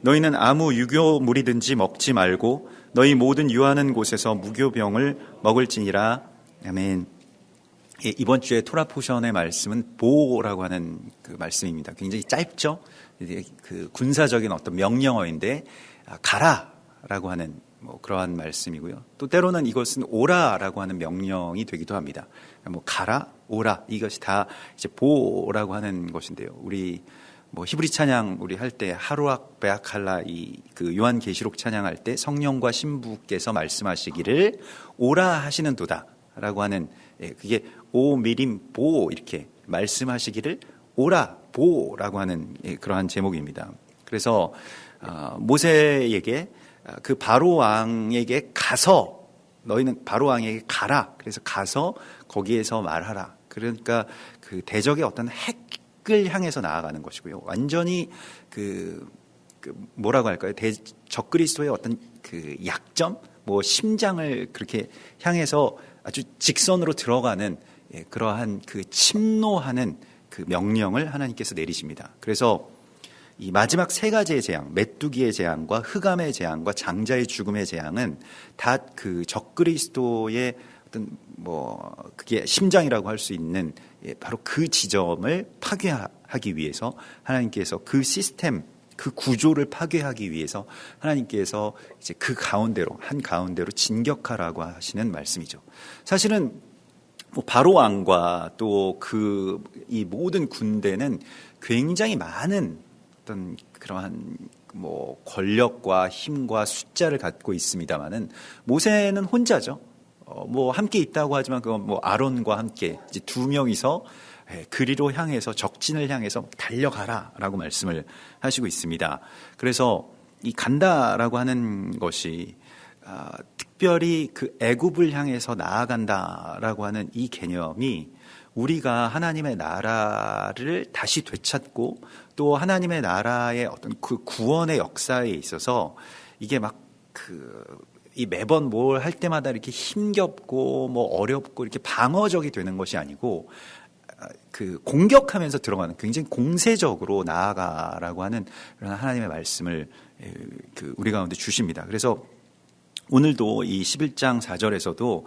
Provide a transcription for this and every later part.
너희는 아무 유교물이든지 먹지 말고 너희 모든 유하는 곳에서 무교병을 먹을지니라. 아멘. 예, 이번 주에 토라 포션의 말씀은 보라고 하는 그 말씀입니다. 굉장히 짧죠. 그 군사적인 어떤 명령어인데 가라라고 하는 뭐 그러한 말씀이고요. 또 때로는 이것은 오라라고 하는 명령이 되기도 합니다. 뭐 가라, 오라 이것이 다 이제 보라고 하는 것인데요. 우리 뭐 히브리 찬양 우리 할 때 하루악 베아칼라 이 그 요한계시록 찬양할 때 성령과 신부께서 말씀하시기를 오라 하시는도다라고 하는 그게 오 미림 보 이렇게 말씀하시기를 오라 보라고 하는 그러한 제목입니다. 그래서 모세에게 그 바로 왕에게 가서 너희는 바로 왕에게 가라. 그래서 가서 거기에서 말하라. 그러니까 그 대적의 어떤 핵을 향해서 나아가는 것이고요. 완전히 그 뭐라고 할까요? 적그리스도의 어떤 그 약점, 뭐 심장을 그렇게 향해서 아주 직선으로 들어가는 그러한 그 침노하는 그 명령을 하나님께서 내리십니다. 그래서 이 마지막 세 가지의 재앙, 메뚜기의 재앙과 흑암의 재앙과 장자의 죽음의 재앙은 다 그 적그리스도의 어떤 뭐 그게 심장이라고 할 수 있는 바로 그 지점을 파괴하기 위해서 하나님께서 그 시스템, 그 구조를 파괴하기 위해서 하나님께서 이제 그 가운데로 한 가운데로 진격하라고 하시는 말씀이죠. 사실은 뭐 바로 왕과 또 그 이 모든 군대는 굉장히 많은 어떤 그러한 뭐 권력과 힘과 숫자를 갖고 있습니다만은 모세는 혼자죠. 뭐 함께 있다고 하지만 그건 뭐 아론과 함께 이제 두 명이서 그리로 향해서 적진을 향해서 달려가라라고 말씀을 하시고 있습니다. 그래서 이 간다라고 하는 것이 특별히 그 애굽을 향해서 나아간다라고 하는 이 개념이 우리가 하나님의 나라를 다시 되찾고 또 하나님의 나라의 어떤 그 구원의 역사에 있어서 이게 막 이 매번 뭘 할 때마다 이렇게 힘겹고 뭐 어렵고 이렇게 방어적이 되는 것이 아니고 그 공격하면서 들어가는 굉장히 공세적으로 나아가라고 하는 그런 하나님의 말씀을 그 우리 가운데 주십니다. 그래서 오늘도 이 11장 4절에서도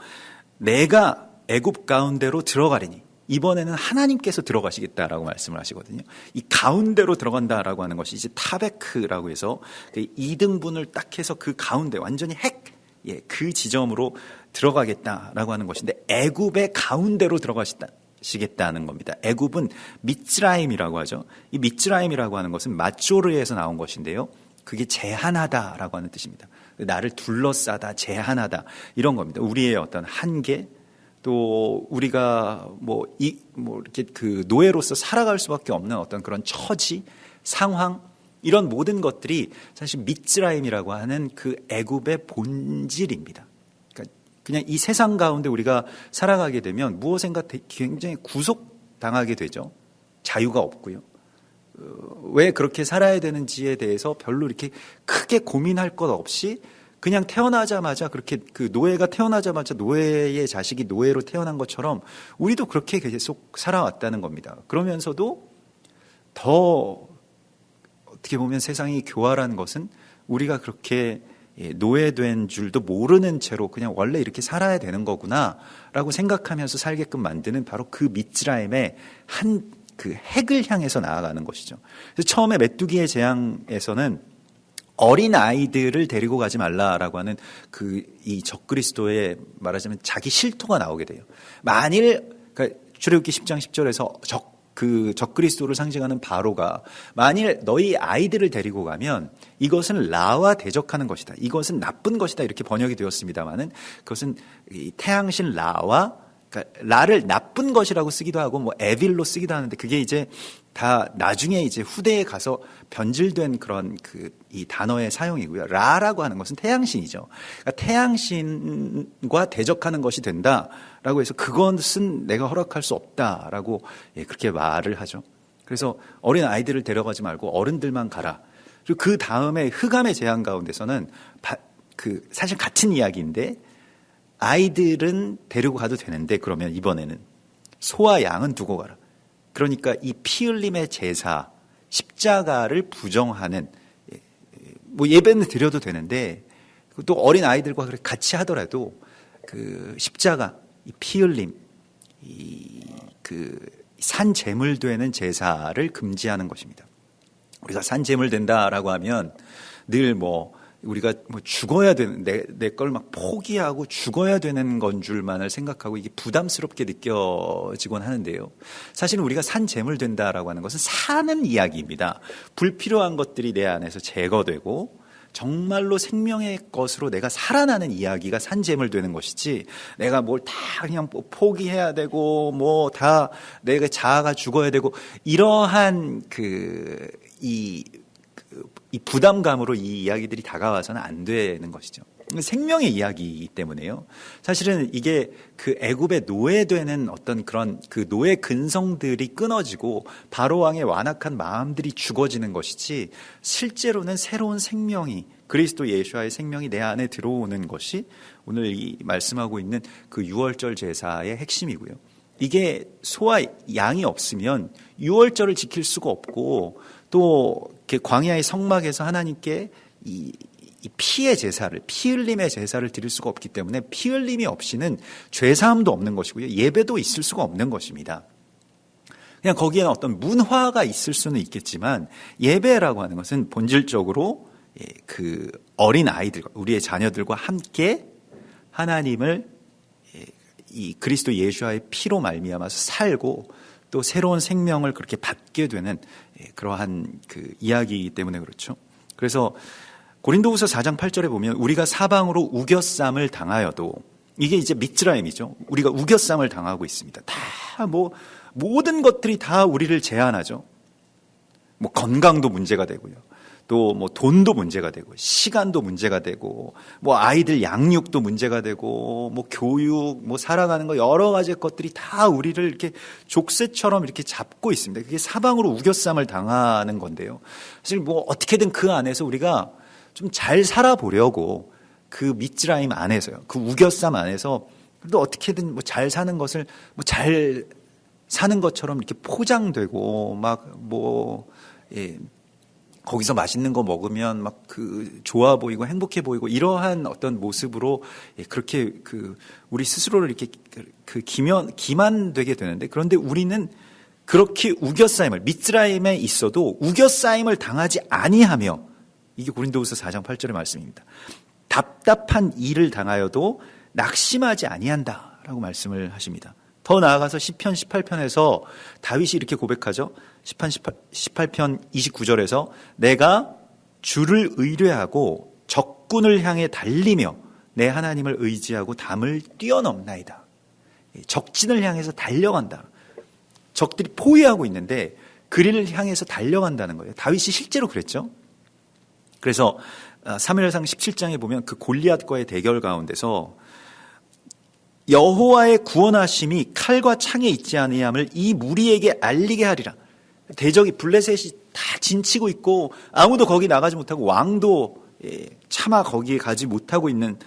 내가 애굽 가운데로 들어가리니 이번에는 하나님께서 들어가시겠다라고 말씀을 하시거든요. 이 가운데로 들어간다라고 하는 것이 이제 타베크라고 해서 2등분을 딱 해서 그 가운데 완전히 그 지점으로 들어가겠다라고 하는 것인데 애굽의 가운데로 들어가시겠다는 겁니다. 애굽은 미츠라임이라고 하죠. 이 미츠라임이라고 하는 것은 마조르에서 나온 것인데요. 그게 제한하다라고 하는 뜻입니다. 나를 둘러싸다, 제한하다 이런 겁니다. 우리의 어떤 한계 또 우리가 이렇게 그 노예로서 살아갈 수밖에 없는 어떤 그런 처지, 상황 이런 모든 것들이 사실 미츠라임이라고 하는 그 애굽의 본질입니다. 그러니까 그냥 이 세상 가운데 우리가 살아가게 되면 무엇인가 굉장히 구속당하게 되죠. 자유가 없고요. 왜 그렇게 살아야 되는지에 대해서 별로 이렇게 크게 고민할 것 없이 그냥 태어나자마자 그렇게 그 노예가 태어나자마자 노예의 자식이 노예로 태어난 것처럼 우리도 그렇게 계속 살아왔다는 겁니다. 그러면서도 더 어떻게 보면 세상이 교활한 것은 우리가 그렇게 노예된 줄도 모르는 채로 그냥 원래 이렇게 살아야 되는 거구나라고 생각하면서 살게끔 만드는 바로 그 미츠라임의 한 그 핵을 향해서 나아가는 것이죠. 그래서 처음에 메뚜기의 재앙에서는 어린 아이들을 데리고 가지 말라라고 하는 이 적그리스도의 말하자면 자기 실토가 나오게 돼요. 만일 그러니까 출애굽기 10장 10절에서 적그리스도를 상징하는 바로가 만일 너희 아이들을 데리고 가면 이것은 라와 대적하는 것이다. 이것은 나쁜 것이다. 이렇게 번역이 되었습니다만은 그것은 이 태양신 라와 그러니까 라를 나쁜 것이라고 쓰기도 하고 뭐 에빌로 쓰기도 하는데 그게 이제 다 나중에 이제 후대에 가서 변질된 그런 이 단어의 사용이고요. 라라고 하는 것은 태양신이죠. 그러니까 태양신과 대적하는 것이 된다라고 해서 그것은 내가 허락할 수 없다라고 그렇게 말을 하죠. 그래서 어린 아이들을 데려가지 말고 어른들만 가라. 그리고 그 다음에 흑암의 재앙 가운데서는 사실 같은 이야기인데 아이들은 데리고 가도 되는데 그러면 이번에는 소와 양은 두고 가라. 그러니까 이 피 흘림의 제사, 십자가를 부정하는 뭐 예배는 드려도 되는데 또 어린 아이들과 그렇게 같이 하더라도 그 십자가, 이 피 흘림, 그 산제물 되는 제사를 금지하는 것입니다. 우리가 산제물 된다라고 하면 늘 우리가 죽어야 되는, 내 걸 막 포기하고 죽어야 되는 건 줄만을 생각하고 이게 부담스럽게 느껴지곤 하는데요. 사실은 우리가 산제물 된다라고 하는 것은 사는 이야기입니다. 불필요한 것들이 내 안에서 제거되고 정말로 생명의 것으로 내가 살아나는 이야기가 산제물 되는 것이지, 내가 뭘 다 그냥 포기해야 되고 뭐 다 내가 자아가 죽어야 되고 이러한 이 부담감으로 이 이야기들이 다가와서는 안 되는 것이죠. 생명의 이야기이기 때문에요. 사실은 이게 그 애굽의 노예되는 어떤 그런 그 노예 근성들이 끊어지고 바로 왕의 완악한 마음들이 죽어지는 것이지, 실제로는 새로운 생명이, 그리스도 예수와의 생명이 내 안에 들어오는 것이 오늘 이 말씀하고 있는 그 유월절 제사의 핵심이고요. 이게 소와 양이 없으면 유월절을 지킬 수가 없고, 또 광야의 성막에서 하나님께 이 피의 제사를, 피 흘림의 제사를 드릴 수가 없기 때문에 피 흘림이 없이는 죄사함도 없는 것이고요, 예배도 있을 수가 없는 것입니다. 그냥 거기에는 어떤 문화가 있을 수는 있겠지만 예배라고 하는 것은 본질적으로 그 어린 아이들과 우리의 자녀들과 함께 하나님을 이 그리스도 예수와의 피로 말미암아서 살고 또 새로운 생명을 그렇게 받게 되는 그러한 그 이야기이기 때문에 그렇죠. 그래서 고린도후서 4장 8절에 보면 우리가 사방으로 우겨쌈을 당하여도, 이게 이제 미츠라임이죠. 우리가 우겨쌈을 당하고 있습니다. 다 모든 것들이 다 우리를 제한하죠. 건강도 문제가 되고요. 또 돈도 문제가 되고, 시간도 문제가 되고, 아이들 양육도 문제가 되고, 교육, 살아가는 거 여러 가지 것들이 다 우리를 이렇게 족쇄처럼 이렇게 잡고 있습니다. 그게 사방으로 우겨쌈을 당하는 건데요. 사실 어떻게든 그 안에서 우리가 좀 잘 살아보려고 그 미츠라임 안에서요, 그 우겨쌈 안에서 그래도 어떻게든 잘 사는 것을 잘 사는 것처럼 이렇게 포장되고 거기서 맛있는 거 먹으면 좋아 보이고 행복해 보이고 이러한 어떤 모습으로 그렇게 우리 스스로를 이렇게 기만되게 되는데, 그런데 우리는 그렇게 우겨싸임을, 미츠라임에 있어도 우겨싸임을 당하지 아니하며, 이게 고린도후서 4장 8절의 말씀입니다. 답답한 일을 당하여도 낙심하지 아니한다라고 말씀을 하십니다. 더 나아가서 시편 18편에서 다윗이 이렇게 고백하죠. 시편 18편 29절에서 내가 주를 의뢰하고 적군을 향해 달리며 내 하나님을 의지하고 담을 뛰어넘나이다. 적진을 향해서 달려간다. 적들이 포위하고 있는데 그리를 향해서 달려간다는 거예요. 다윗이 실제로 그랬죠. 그래서 사무엘상 17장에 보면 그 골리앗과의 대결 가운데서 여호와의 구원하심이 칼과 창에 있지 아니함을 이 무리에게 알리게 하리라. 대적이 블레셋이 다 진치고 있고 아무도 거기 나가지 못하고 왕도 차마 거기에 가지 못하고 있는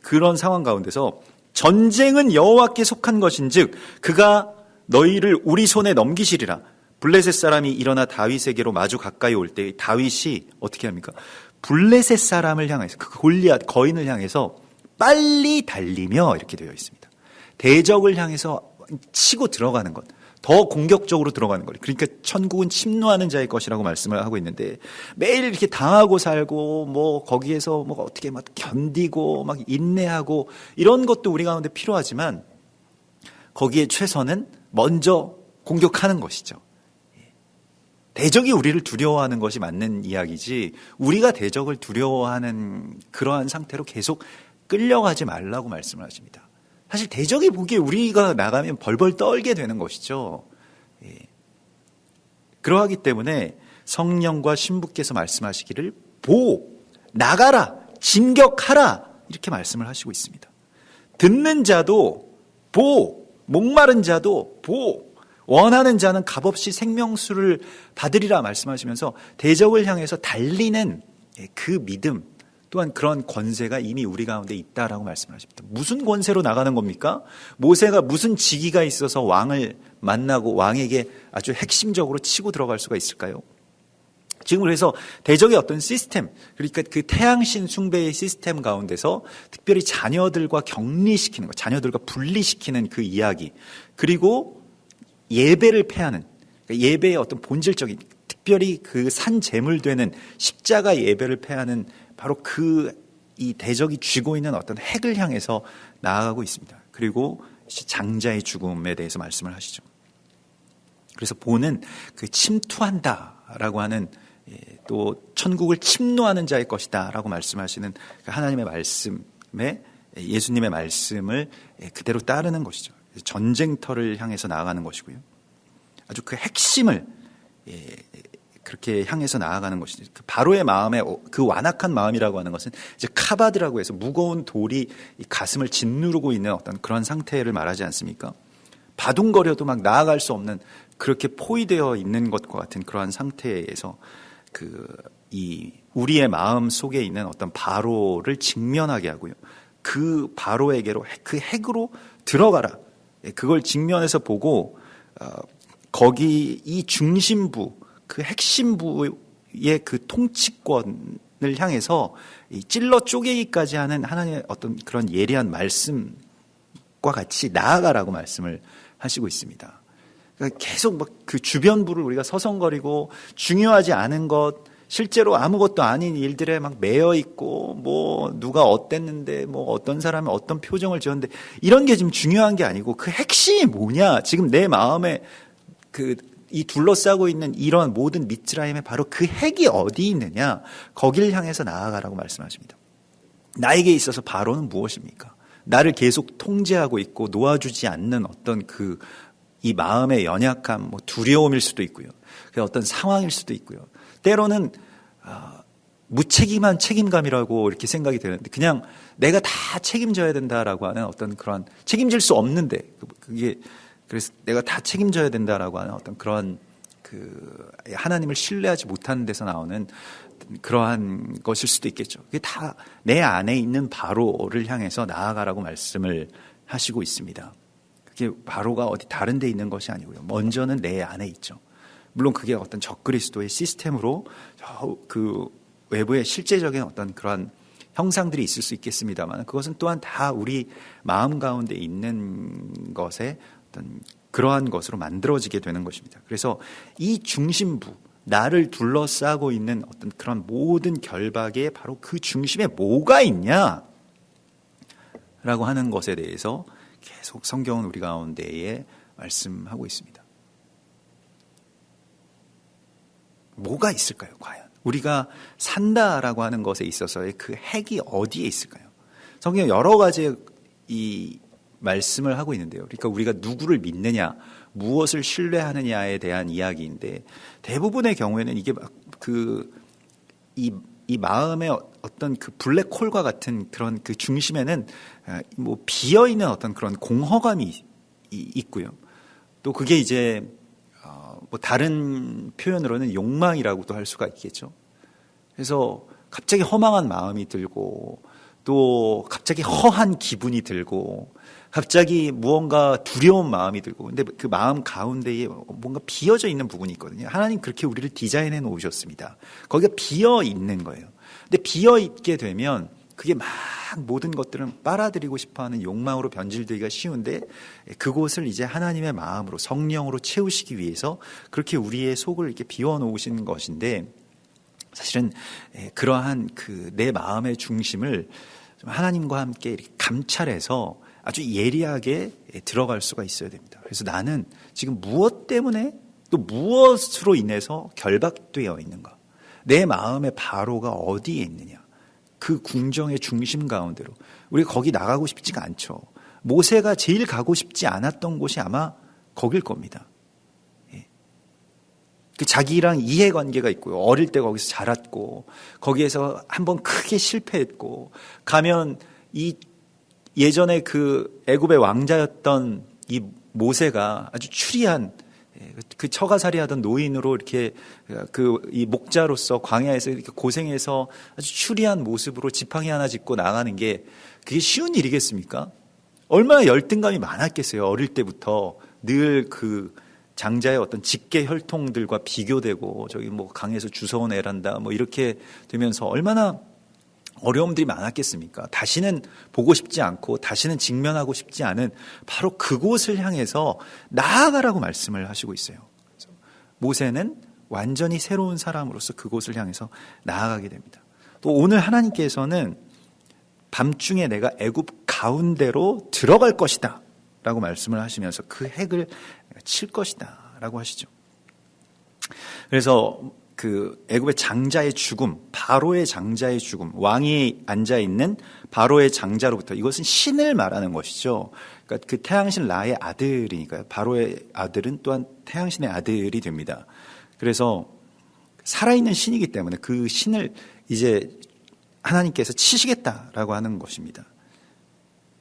그런 상황 가운데서 전쟁은 여호와께 속한 것인즉 그가 너희를 우리 손에 넘기시리라. 블레셋 사람이 일어나 다윗에게로 마주 가까이 올 때 다윗이 어떻게 합니까? 블레셋 사람을 향해서, 그 골리앗 거인을 향해서 빨리 달리며 이렇게 되어 있습니다. 대적을 향해서 치고 들어가는 것, 더 공격적으로 들어가는 것. 그러니까 천국은 침노하는 자의 것이라고 말씀을 하고 있는데, 매일 이렇게 당하고 살고 거기에서 어떻게 견디고 인내하고 이런 것도 우리 가운데 필요하지만 거기에 최선은 먼저 공격하는 것이죠. 대적이 우리를 두려워하는 것이 맞는 이야기지, 우리가 대적을 두려워하는 그러한 상태로 계속 끌려가지 말라고 말씀을 하십니다. 사실 대적이 보기에 우리가 나가면 벌벌 떨게 되는 것이죠. 그러하기 때문에 성령과 신부께서 말씀하시기를 나가라, 진격하라 이렇게 말씀을 하시고 있습니다. 듣는 자도 목마른 자도 원하는 자는 값없이 생명수를 받으리라 말씀하시면서 대적을 향해서 달리는 그 믿음 또한 그런 권세가 이미 우리 가운데 있다라고 말씀하십니다. 무슨 권세로 나가는 겁니까? 모세가 무슨 직위가 있어서 왕을 만나고 왕에게 아주 핵심적으로 치고 들어갈 수가 있을까요? 지금 그래서 대적의 어떤 시스템, 그러니까 그 태양신 숭배의 시스템 가운데서 특별히 자녀들과 격리시키는 것, 자녀들과 분리시키는 그 이야기, 그리고 예배를 폐하는, 그러니까 예배의 어떤 본질적인, 특별히 그 산 제물 되는 십자가 예배를 폐하는 바로 이 대적이 쥐고 있는 어떤 핵을 향해서 나아가고 있습니다. 그리고 장자의 죽음에 대해서 말씀을 하시죠. 그래서 보는 그 침투한다라고 하는, 또 천국을 침노하는 자의 것이다 라고 말씀하시는 하나님의 말씀에, 예수님의 말씀을 그대로 따르는 것이죠. 전쟁터를 향해서 나아가는 것이고요. 아주 그 핵심을 그렇게 향해서 나아가는 것이죠. 그 바로의 마음에, 그 완악한 마음이라고 하는 것은 이제 카바드라고 해서 무거운 돌이 이 가슴을 짓누르고 있는 어떤 그런 상태를 말하지 않습니까? 바둥거려도 막 나아갈 수 없는, 그렇게 포위되어 있는 것과 같은 그러한 상태에서 우리의 마음 속에 있는 어떤 바로를 직면하게 하고요. 그 바로에게로, 그 핵으로 들어가라. 그걸 직면해서 보고, 거기 이 중심부, 그 핵심부의 그 통치권을 향해서 찔러 쪼개기까지 하는 하나님의 어떤 그런 예리한 말씀과 같이 나아가라고 말씀을 하시고 있습니다. 그러니까 계속 막 그 주변부를 우리가 서성거리고 중요하지 않은 것, 실제로 아무것도 아닌 일들에 막 매여 있고, 뭐 누가 어땠는데, 뭐 어떤 사람이 어떤 표정을 지었는데, 이런 게 지금 중요한 게 아니고 그 핵심이 뭐냐, 지금 내 마음에 이 둘러싸고 있는 이런 모든 미츠라임의 바로 그 핵이 어디 있느냐, 거기를 향해서 나아가라고 말씀하십니다. 나에게 있어서 바로는 무엇입니까? 나를 계속 통제하고 있고 놓아주지 않는 어떤 이 마음의 연약함, 뭐 두려움일 수도 있고요. 어떤 상황일 수도 있고요. 때로는 무책임한 책임감이라고 이렇게 생각이 되는데, 그냥 내가 다 책임져야 된다라고 하는 어떤 그런, 책임질 수 없는데 그게, 그래서 내가 다 책임져야 된다라고 하는 어떤 그런 하나님을 신뢰하지 못하는 데서 나오는 그러한 것일 수도 있겠죠. 그게 다 내 안에 있는 바로를 향해서 나아가라고 말씀을 하시고 있습니다. 그게 바로가 어디 다른 데 있는 것이 아니고요. 먼저는 내 안에 있죠. 물론 그게 어떤 적그리스도의 시스템으로 그 외부의 실제적인 어떤 그러한 형상들이 있을 수 있겠습니다만, 그것은 또한 다 우리 마음 가운데 있는 것에 어떤 그러한 것으로 만들어지게 되는 것입니다. 그래서 이 중심부, 나를 둘러싸고 있는 어떤 그런 모든 결박에 바로 그 중심에 뭐가 있냐 라고 하는 것에 대해서 계속 성경은 우리 가운데에 말씀하고 있습니다. 뭐가 있을까요, 과연? 우리가 산다라고 하는 것에 있어서의 그 핵이 어디에 있을까요? 성경 여러 가지 이 말씀을 하고 있는데요. 그러니까 우리가 누구를 믿느냐, 무엇을 신뢰하느냐에 대한 이야기인데, 대부분의 경우에는 이게 이 마음의 어떤 그 블랙홀과 같은 그런 그 중심에는 뭐 비어 있는 어떤 그런 공허감이 있고요. 또 그게 이제 뭐 다른 표현으로는 욕망이라고도 할 수가 있겠죠. 그래서 갑자기 허망한 마음이 들고, 또 갑자기 허한 기분이 들고, 갑자기 무언가 두려운 마음이 들고, 근데 그 마음 가운데에 뭔가 비어져 있는 부분이 있거든요. 하나님 그렇게 우리를 디자인해 놓으셨습니다. 거기가 비어 있는 거예요. 근데 비어 있게 되면 그게 막 모든 것들은 빨아들이고 싶어하는 욕망으로 변질되기가 쉬운데, 그곳을 이제 하나님의 마음으로, 성령으로 채우시기 위해서 그렇게 우리의 속을 이렇게 비워 놓으신 것인데, 사실은 그러한 내 마음의 중심을 하나님과 함께 이렇게 감찰해서 아주 예리하게 들어갈 수가 있어야 됩니다. 그래서 나는 지금 무엇 때문에, 또 무엇으로 인해서 결박되어 있는가? 내 마음의 바로가 어디에 있느냐? 그 궁정의 중심 가운데로. 우리가 거기 나가고 싶지가 않죠. 모세가 제일 가고 싶지 않았던 곳이 아마 거길 겁니다. 자기랑 이해관계가 있고요. 어릴 때 거기서 자랐고, 거기에서 한번 크게 실패했고, 가면 예전에 그 애굽의 왕자였던 이 모세가 아주 추리한, 그 처가살이하던 노인으로 이렇게 이 목자로서 광야에서 이렇게 고생해서 아주 추리한 모습으로 지팡이 하나 짚고 나가는 게 그게 쉬운 일이겠습니까? 얼마나 열등감이 많았겠어요. 어릴 때부터 늘 장자의 어떤 직계 혈통들과 비교되고 저기 뭐 강에서 주워온 애란다 뭐 이렇게 되면서 얼마나 어려움들이 많았겠습니까? 다시는 보고 싶지 않고 다시는 직면하고 싶지 않은 바로 그곳을 향해서 나아가라고 말씀을 하시고 있어요. 그래서 모세는 완전히 새로운 사람으로서 그곳을 향해서 나아가게 됩니다. 또 오늘 하나님께서는 밤중에 내가 애굽 가운데로 들어갈 것이다 라고 말씀을 하시면서 그 핵을 칠 것이다 라고 하시죠. 그래서 그 애굽의 장자의 죽음, 바로의 장자의 죽음, 왕이 앉아있는 바로의 장자로부터, 이것은 신을 말하는 것이죠. 그러니까 그 태양신 라의 아들이니까요. 바로의 아들은 또한 태양신의 아들이 됩니다. 그래서 살아있는 신이기 때문에 그 신을 이제 하나님께서 치시겠다라고 하는 것입니다.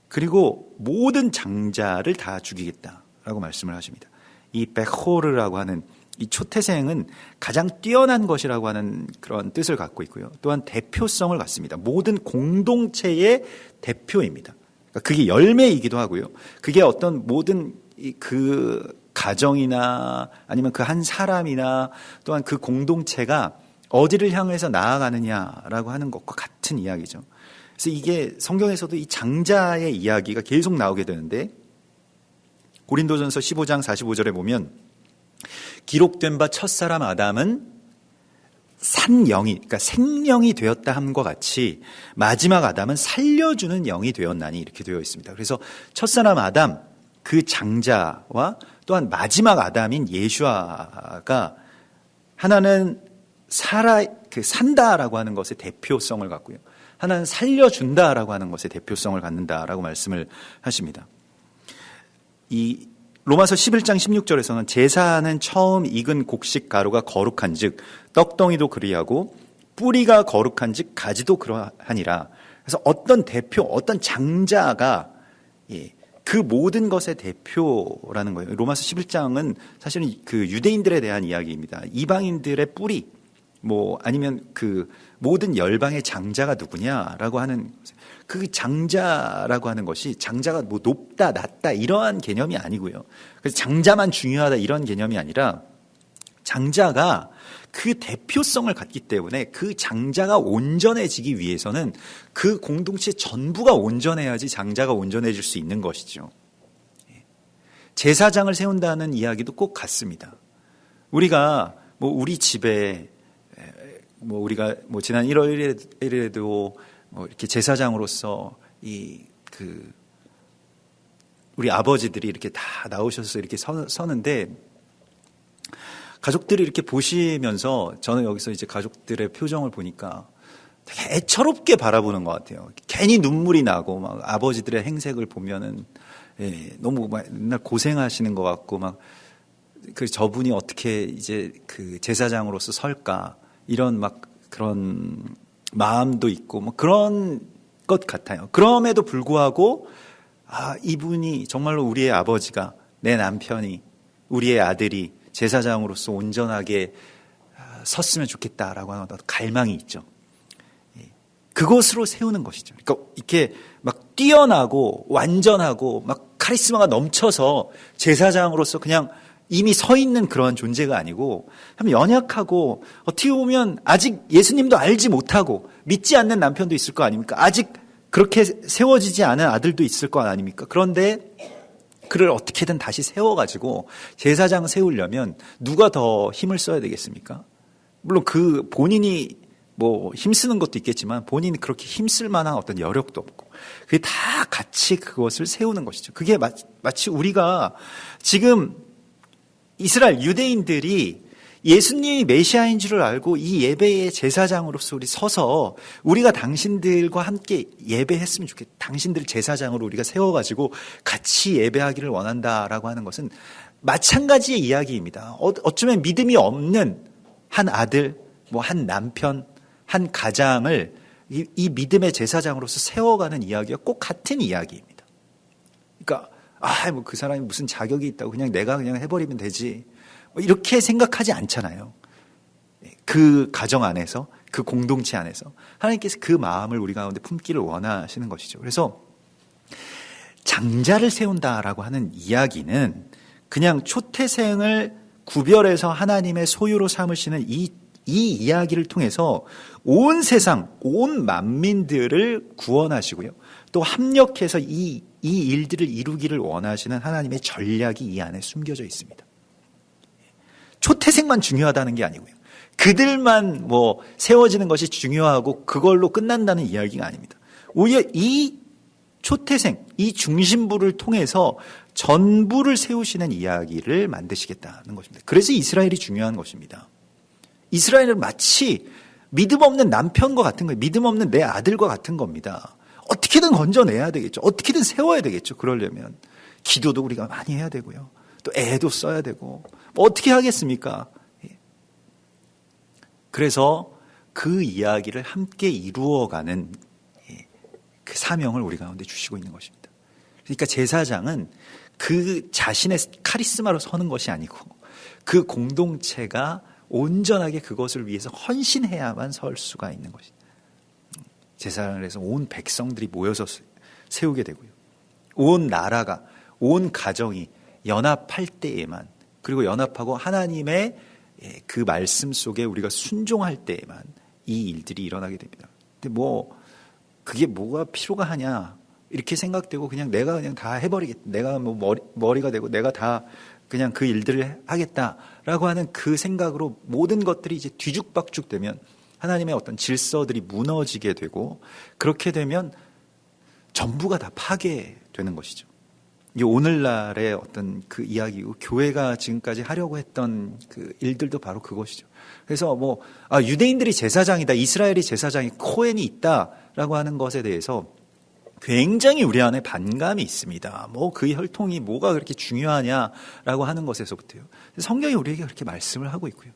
그리고 모든 장자를 다 죽이겠다라고 말씀을 하십니다. 이 베호르라고 하는 이 초태생은 가장 뛰어난 것이라고 하는 그런 뜻을 갖고 있고요. 또한 대표성을 갖습니다. 모든 공동체의 대표입니다. 그러니까 그게 열매이기도 하고요. 그게 어떤 모든 그 가정이나 아니면 그 한 사람이나 또한 그 공동체가 어디를 향해서 나아가느냐라고 하는 것과 같은 이야기죠. 그래서 이게 성경에서도 이 장자의 이야기가 계속 나오게 되는데 고린도전서 15장 45절에 보면 기록된 바 첫사람 아담은 산영이, 그러니까 생명이 되었다 함과 같이 마지막 아담은 살려주는 영이 되었나니 이렇게 되어 있습니다. 그래서 첫사람 아담, 그 장자와 또한 마지막 아담인 예수아가 하나는 산다라고 하는 것의 대표성을 갖고요. 하나는 살려준다라고 하는 것의 대표성을 갖는다라고 말씀을 하십니다. 이 로마서 11장 16절에서는 제사는 처음 익은 곡식 가루가 거룩한 즉 떡덩이도 그리하고 뿌리가 거룩한 즉 가지도 그러하니라. 그래서 어떤 대표, 어떤 장자가 그 모든 것의 대표라는 거예요. 로마서 11장은 사실은 그 유대인들에 대한 이야기입니다. 이방인들의 뿌리, 뭐 아니면 그 모든 열방의 장자가 누구냐라고 하는 그 장자라고 하는 것이 장자가 뭐 높다 낮다 이러한 개념이 아니고요. 그래서 장자만 중요하다 이런 개념이 아니라 장자가 그 대표성을 갖기 때문에 그 장자가 온전해지기 위해서는 그 공동체 전부가 온전해야지 장자가 온전해질 수 있는 것이죠. 제사장을 세운다는 이야기도 꼭 같습니다. 우리가 뭐 우리 집에 뭐 우리가 뭐 지난 1월 1일에도 뭐 이렇게 제사장으로서 우리 아버지들이 이렇게 다 나오셔서 이렇게 서는데 가족들이 이렇게 보시면서 저는 여기서 이제 가족들의 표정을 보니까 되게 애처롭게 바라보는 것 같아요. 괜히 눈물이 나고 막 아버지들의 행색을 보면은 너무 막 맨날 고생하시는 것 같고 막 그 저분이 어떻게 이제 그 제사장으로서 설까 이런 막 그런 마음도 있고 뭐 그런 것 같아요. 그럼에도 불구하고 이분이 정말로 우리의 아버지가 내 남편이 우리의 아들이 제사장으로서 온전하게 섰으면 좋겠다라고 하는 어떤 갈망이 있죠. 그것으로 세우는 것이죠. 그러니까 이렇게 막 뛰어나고 완전하고 막 카리스마가 넘쳐서 제사장으로서 그냥 이미 서 있는 그런 존재가 아니고 참 연약하고 어떻게 보면 아직 예수님도 알지 못하고 믿지 않는 남편도 있을 거 아닙니까? 아직 그렇게 세워지지 않은 아들도 있을 거 아닙니까? 그런데 그를 어떻게든 다시 세워가지고 제사장 세우려면 누가 더 힘을 써야 되겠습니까? 물론 그 본인이 뭐 힘쓰는 것도 있겠지만 본인이 그렇게 힘쓸 만한 어떤 여력도 없고 그게 다 같이 그것을 세우는 것이죠. 그게 마치 우리가 지금 이스라엘 유대인들이 예수님이 메시아인 줄을 알고 이 예배의 제사장으로서 우리 서서 우리가 당신들과 함께 예배했으면 좋겠다. 당신들 제사장으로 우리가 세워가지고 같이 예배하기를 원한다라고 하는 것은 마찬가지의 이야기입니다. 어쩌면 믿음이 없는 한 아들, 뭐 한 남편, 한 가장을 이 믿음의 제사장으로서 세워가는 이야기와 꼭 같은 이야기입니다. 그러니까 뭐 그 사람이 무슨 자격이 있다고 그냥 내가 그냥 해버리면 되지. 이렇게 생각하지 않잖아요. 그 가정 안에서, 그 공동체 안에서 하나님께서 그 마음을 우리 가운데 품기를 원하시는 것이죠. 그래서 장자를 세운다라고 하는 이야기는 그냥 초태생을 구별해서 하나님의 소유로 삼으시는 이 이야기를 통해서 온 세상, 온 만민들을 구원하시고요. 또 합력해서 이 일들을 이루기를 원하시는 하나님의 전략이 이 안에 숨겨져 있습니다. 초태생만 중요하다는 게 아니고요. 그들만 세워지는 것이 중요하고 그걸로 끝난다는 이야기가 아닙니다. 오히려 이 초태생, 이 중심부를 통해서 전부를 세우시는 이야기를 만드시겠다는 것입니다. 그래서 이스라엘이 중요한 것입니다. 이스라엘은 마치 믿음 없는 남편과 같은 거예요. 믿음 없는 내 아들과 같은 겁니다. 어떻게든 건져내야 되겠죠. 어떻게든 세워야 되겠죠. 그러려면 기도도 우리가 많이 해야 되고요. 또 애도 써야 되고 어떻게 하겠습니까? 그래서 그 이야기를 함께 이루어가는 그 사명을 우리 가운데 주시고 있는 것입니다. 그러니까 제사장은 그 자신의 카리스마로 서는 것이 아니고 그 공동체가 온전하게 그것을 위해서 헌신해야만 설 수가 있는 것입니다. 제사장을 해서 온 백성들이 모여서 세우게 되고요. 온 나라가, 온 가정이 연합할 때에만, 그리고 연합하고 하나님의 그 말씀 속에 우리가 순종할 때에만 이 일들이 일어나게 됩니다. 근데 그게 뭐가 필요가 하냐 이렇게 생각되고 그냥 내가 그냥 다 해버리겠다. 내가 머리가 되고 내가 다 그냥 그 일들을 하겠다라고 하는 그 생각으로 모든 것들이 이제 뒤죽박죽 되면 하나님의 어떤 질서들이 무너지게 되고 그렇게 되면 전부가 다 파괴되는 것이죠. 이게 오늘날의 어떤 그 이야기고 교회가 지금까지 하려고 했던 그 일들도 바로 그것이죠. 그래서 유대인들이 제사장이다, 이스라엘이 제사장이 코헨이 있다라고 하는 것에 대해서 굉장히 우리 안에 반감이 있습니다. 그 혈통이 뭐가 그렇게 중요하냐라고 하는 것에서부터요. 성경이 우리에게 그렇게 말씀을 하고 있고요.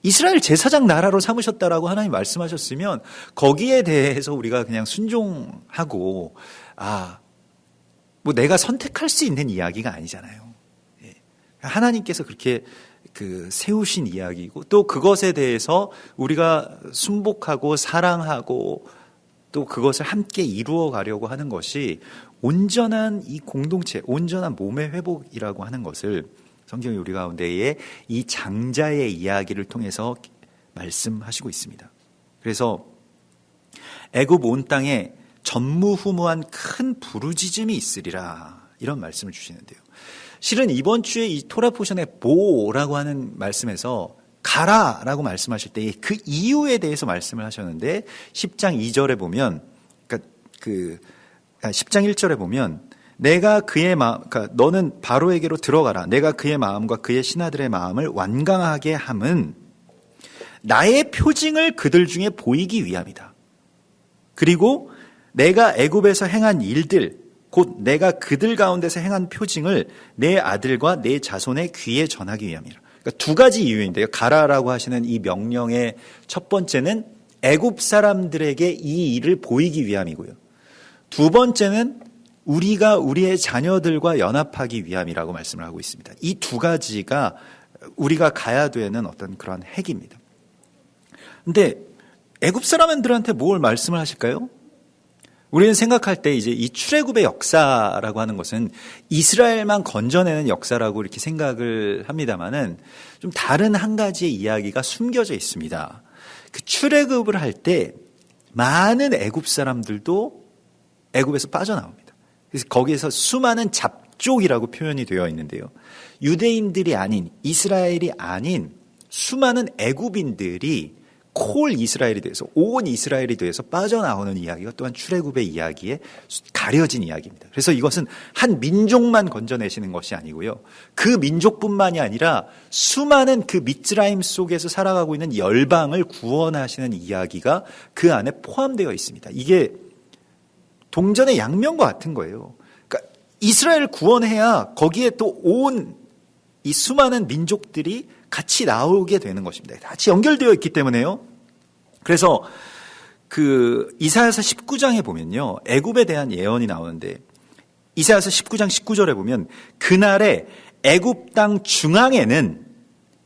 이스라엘 제사장 나라로 삼으셨다라고 하나님 말씀하셨으면 거기에 대해서 우리가 그냥 순종하고 내가 선택할 수 있는 이야기가 아니잖아요. 하나님께서 그렇게 세우신 이야기고 또 그것에 대해서 우리가 순복하고 사랑하고 또 그것을 함께 이루어 가려고 하는 것이 온전한 이 공동체, 온전한 몸의 회복이라고 하는 것을 성경이 우리 가운데에 이 장자의 이야기를 통해서 말씀하시고 있습니다. 그래서 애굽 온 땅에 전무후무한 큰 부르짖음이 있으리라 이런 말씀을 주시는데요. 실은 이번 주에 이 토라 포션의 보라고 하는 말씀에서 가라라고 말씀하실 때 그 이유에 대해서 말씀을 하셨는데 10장 2절에 보면 10장 1절에 보면 내가 그의 마음, 그러니까 너는 바로에게로 들어가라. 내가 그의 마음과 그의 신하들의 마음을 완강하게 함은 나의 표징을 그들 중에 보이기 위함이다. 그리고 내가 애굽에서 행한 일들, 곧 내가 그들 가운데서 행한 표징을 내 아들과 내 자손의 귀에 전하기 위함이라. 그러니까 두 가지 이유인데요. 가라라고 하시는 이 명령의 첫 번째는 애굽 사람들에게 이 일을 보이기 위함이고요. 두 번째는 우리가 우리의 자녀들과 연합하기 위함이라고 말씀을 하고 있습니다. 이 두 가지가 우리가 가야 되는 어떤 그런 핵입니다. 근데 애굽 사람들한테 뭘 말씀을 하실까요? 우리는 생각할 때 이제 이 출애굽의 역사라고 하는 것은 이스라엘만 건져내는 역사라고 이렇게 생각을 합니다만은 좀 다른 한 가지의 이야기가 숨겨져 있습니다. 그 출애굽을 할 때 많은 애굽 사람들도 애굽에서 빠져나옵니다. 그래서 거기에서 수많은 잡족이라고 표현이 되어 있는데요. 유대인들이 아닌 이스라엘이 아닌 수많은 애굽인들이 콜 이스라엘이 돼서 온 이스라엘이 돼서 빠져나오는 이야기가 또한 출애굽의 이야기에 가려진 이야기입니다. 그래서 이것은 한 민족만 건져내시는 것이 아니고요. 그 민족뿐만이 아니라 수많은 그 미ツ라임 속에서 살아가고 있는 열방을 구원하시는 이야기가 그 안에 포함되어 있습니다. 이게 동전의 양면과 같은 거예요. 그러니까 이스라엘을 구원해야 거기에 또 온 이 수많은 민족들이 같이 나오게 되는 것입니다. 같이 연결되어 있기 때문에요. 그래서 그 이사야서 19장에 보면요. 애굽에 대한 예언이 나오는데 이사야서 19장 19절에 보면 그날에 애굽 땅 중앙에는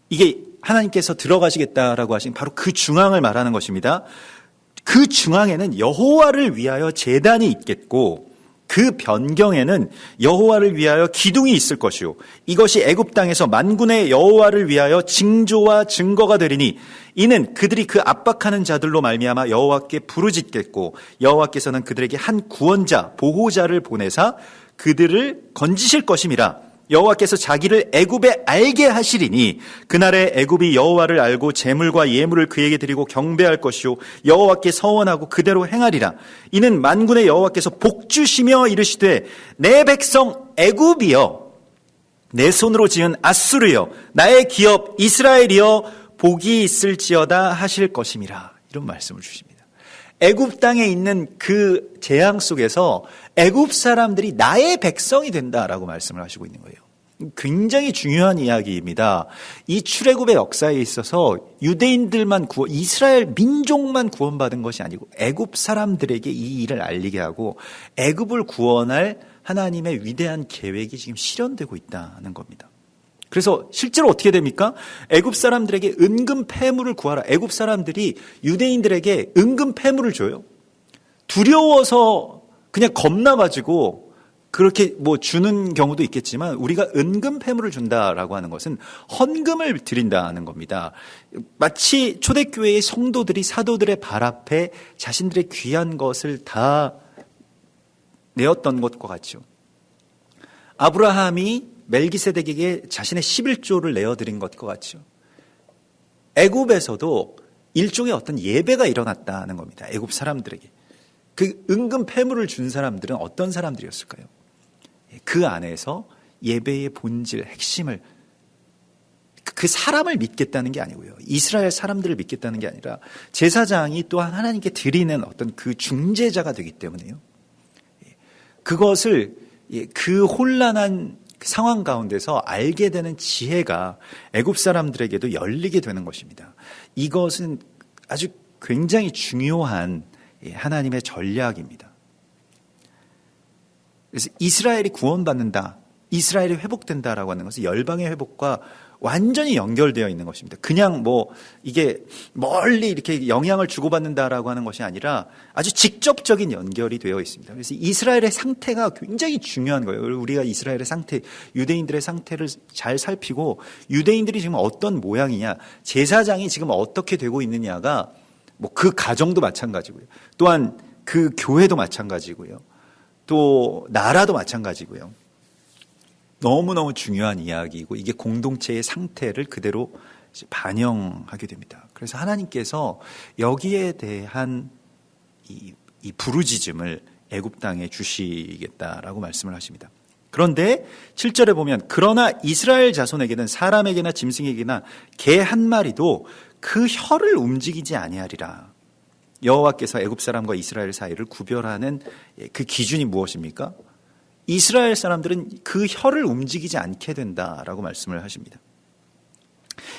이게 하나님께서 들어가시겠다라고 하신 바로 그 중앙을 말하는 것입니다. 그 중앙에는 여호와를 위하여 제단이 있겠고 그 변경에는 여호와를 위하여 기둥이 있을 것이요 이것이 애굽 땅에서 만군의 여호와를 위하여 징조와 증거가 되리니 이는 그들이 그 압박하는 자들로 말미암아 여호와께 부르짖겠고 여호와께서는 그들에게 한 구원자 보호자를 보내사 그들을 건지실 것임이라. 여호와께서 자기를 애굽에 알게 하시리니 그날에 애굽이 여호와를 알고 제물과 예물을 그에게 드리고 경배할 것이요 여호와께 서원하고 그대로 행하리라. 이는 만군의 여호와께서 복주시며 이르시되 내 백성 애굽이여 내 손으로 지은 앗수르여 나의 기업 이스라엘이여 복이 있을지어다 하실 것임이라. 이런 말씀을 주십니다. 애굽 땅에 있는 그 재앙 속에서 애굽 사람들이 나의 백성이 된다라고 말씀을 하시고 있는 거예요. 굉장히 중요한 이야기입니다. 이 출애굽의 역사에 있어서 유대인들만 이스라엘 민족만 구원받은 것이 아니고 애굽 사람들에게 이 일을 알리게 하고 애굽을 구원할 하나님의 위대한 계획이 지금 실현되고 있다는 겁니다. 그래서 실제로 어떻게 됩니까? 애굽 사람들에게 은금 패물을 구하라. 애굽 사람들이 유대인들에게 은금 패물을 줘요. 두려워서 그냥 겁나가지고 그렇게 뭐 주는 경우도 있겠지만 우리가 은금 패물을 준다라고 하는 것은 헌금을 드린다는 겁니다. 마치 초대교회의 성도들이 사도들의 발 앞에 자신들의 귀한 것을 다 내었던 것과 같죠. 아브라함이 멜기세덱에게 자신의 11조를 내어드린 것과 같죠. 애굽에서도 일종의 어떤 예배가 일어났다는 겁니다. 애굽 사람들에게. 그 은금 패물을 준 사람들은 어떤 사람들이었을까요? 그 안에서 예배의 본질, 핵심을 그 사람을 믿겠다는 게 아니고요. 이스라엘 사람들을 믿겠다는 게 아니라 제사장이 또한 하나님께 드리는 어떤 그 중재자가 되기 때문에요. 그것을 그 혼란한 상황 가운데서 알게 되는 지혜가 애굽 사람들에게도 열리게 되는 것입니다. 이것은 아주 굉장히 중요한 하나님의 전략입니다. 그래서 이스라엘이 구원받는다, 이스라엘이 회복된다라고 하는 것은 열방의 회복과 완전히 연결되어 있는 것입니다. 그냥 뭐 이게 멀리 이렇게 영향을 주고받는다라고 하는 것이 아니라 아주 직접적인 연결이 되어 있습니다. 그래서 이스라엘의 상태가 굉장히 중요한 거예요. 우리가 이스라엘의 상태, 유대인들의 상태를 잘 살피고 유대인들이 지금 어떤 모양이냐, 제사장이 지금 어떻게 되고 있느냐가 뭐 그 가정도 마찬가지고요. 또한 그 교회도 마찬가지고요. 또 나라도 마찬가지고요. 너무너무 중요한 이야기이고 이게 공동체의 상태를 그대로 반영하게 됩니다. 그래서 하나님께서 여기에 대한 이 부르짖음을 애굽 땅에 주시겠다라고 말씀을 하십니다. 그런데 7절에 보면 그러나 이스라엘 자손에게는 사람에게나 짐승에게나 개 한 마리도 그 혀를 움직이지 아니하리라. 여호와께서 애굽 사람과 이스라엘 사이를 구별하는 그 기준이 무엇입니까? 이스라엘 사람들은 그 혀를 움직이지 않게 된다라고 말씀을 하십니다.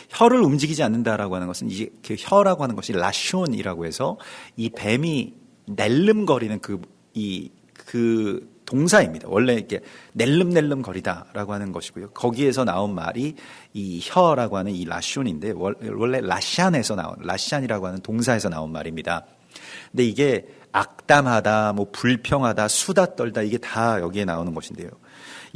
혀를 움직이지 않는다라고 하는 것은 이제 그 혀라고 하는 것이 라숀이라고 해서 이 뱀이 낼름거리는 그 동사입니다. 원래 이렇게 낼름낼름거리다라고 하는 것이고요. 거기에서 나온 말이 이 혀라고 하는 이 라숀인데 원래 라샨이라고 하는 동사에서 나온 말입니다. 근데 이게 악담하다, 뭐 불평하다, 수다 떨다 이게 다 여기에 나오는 것인데요.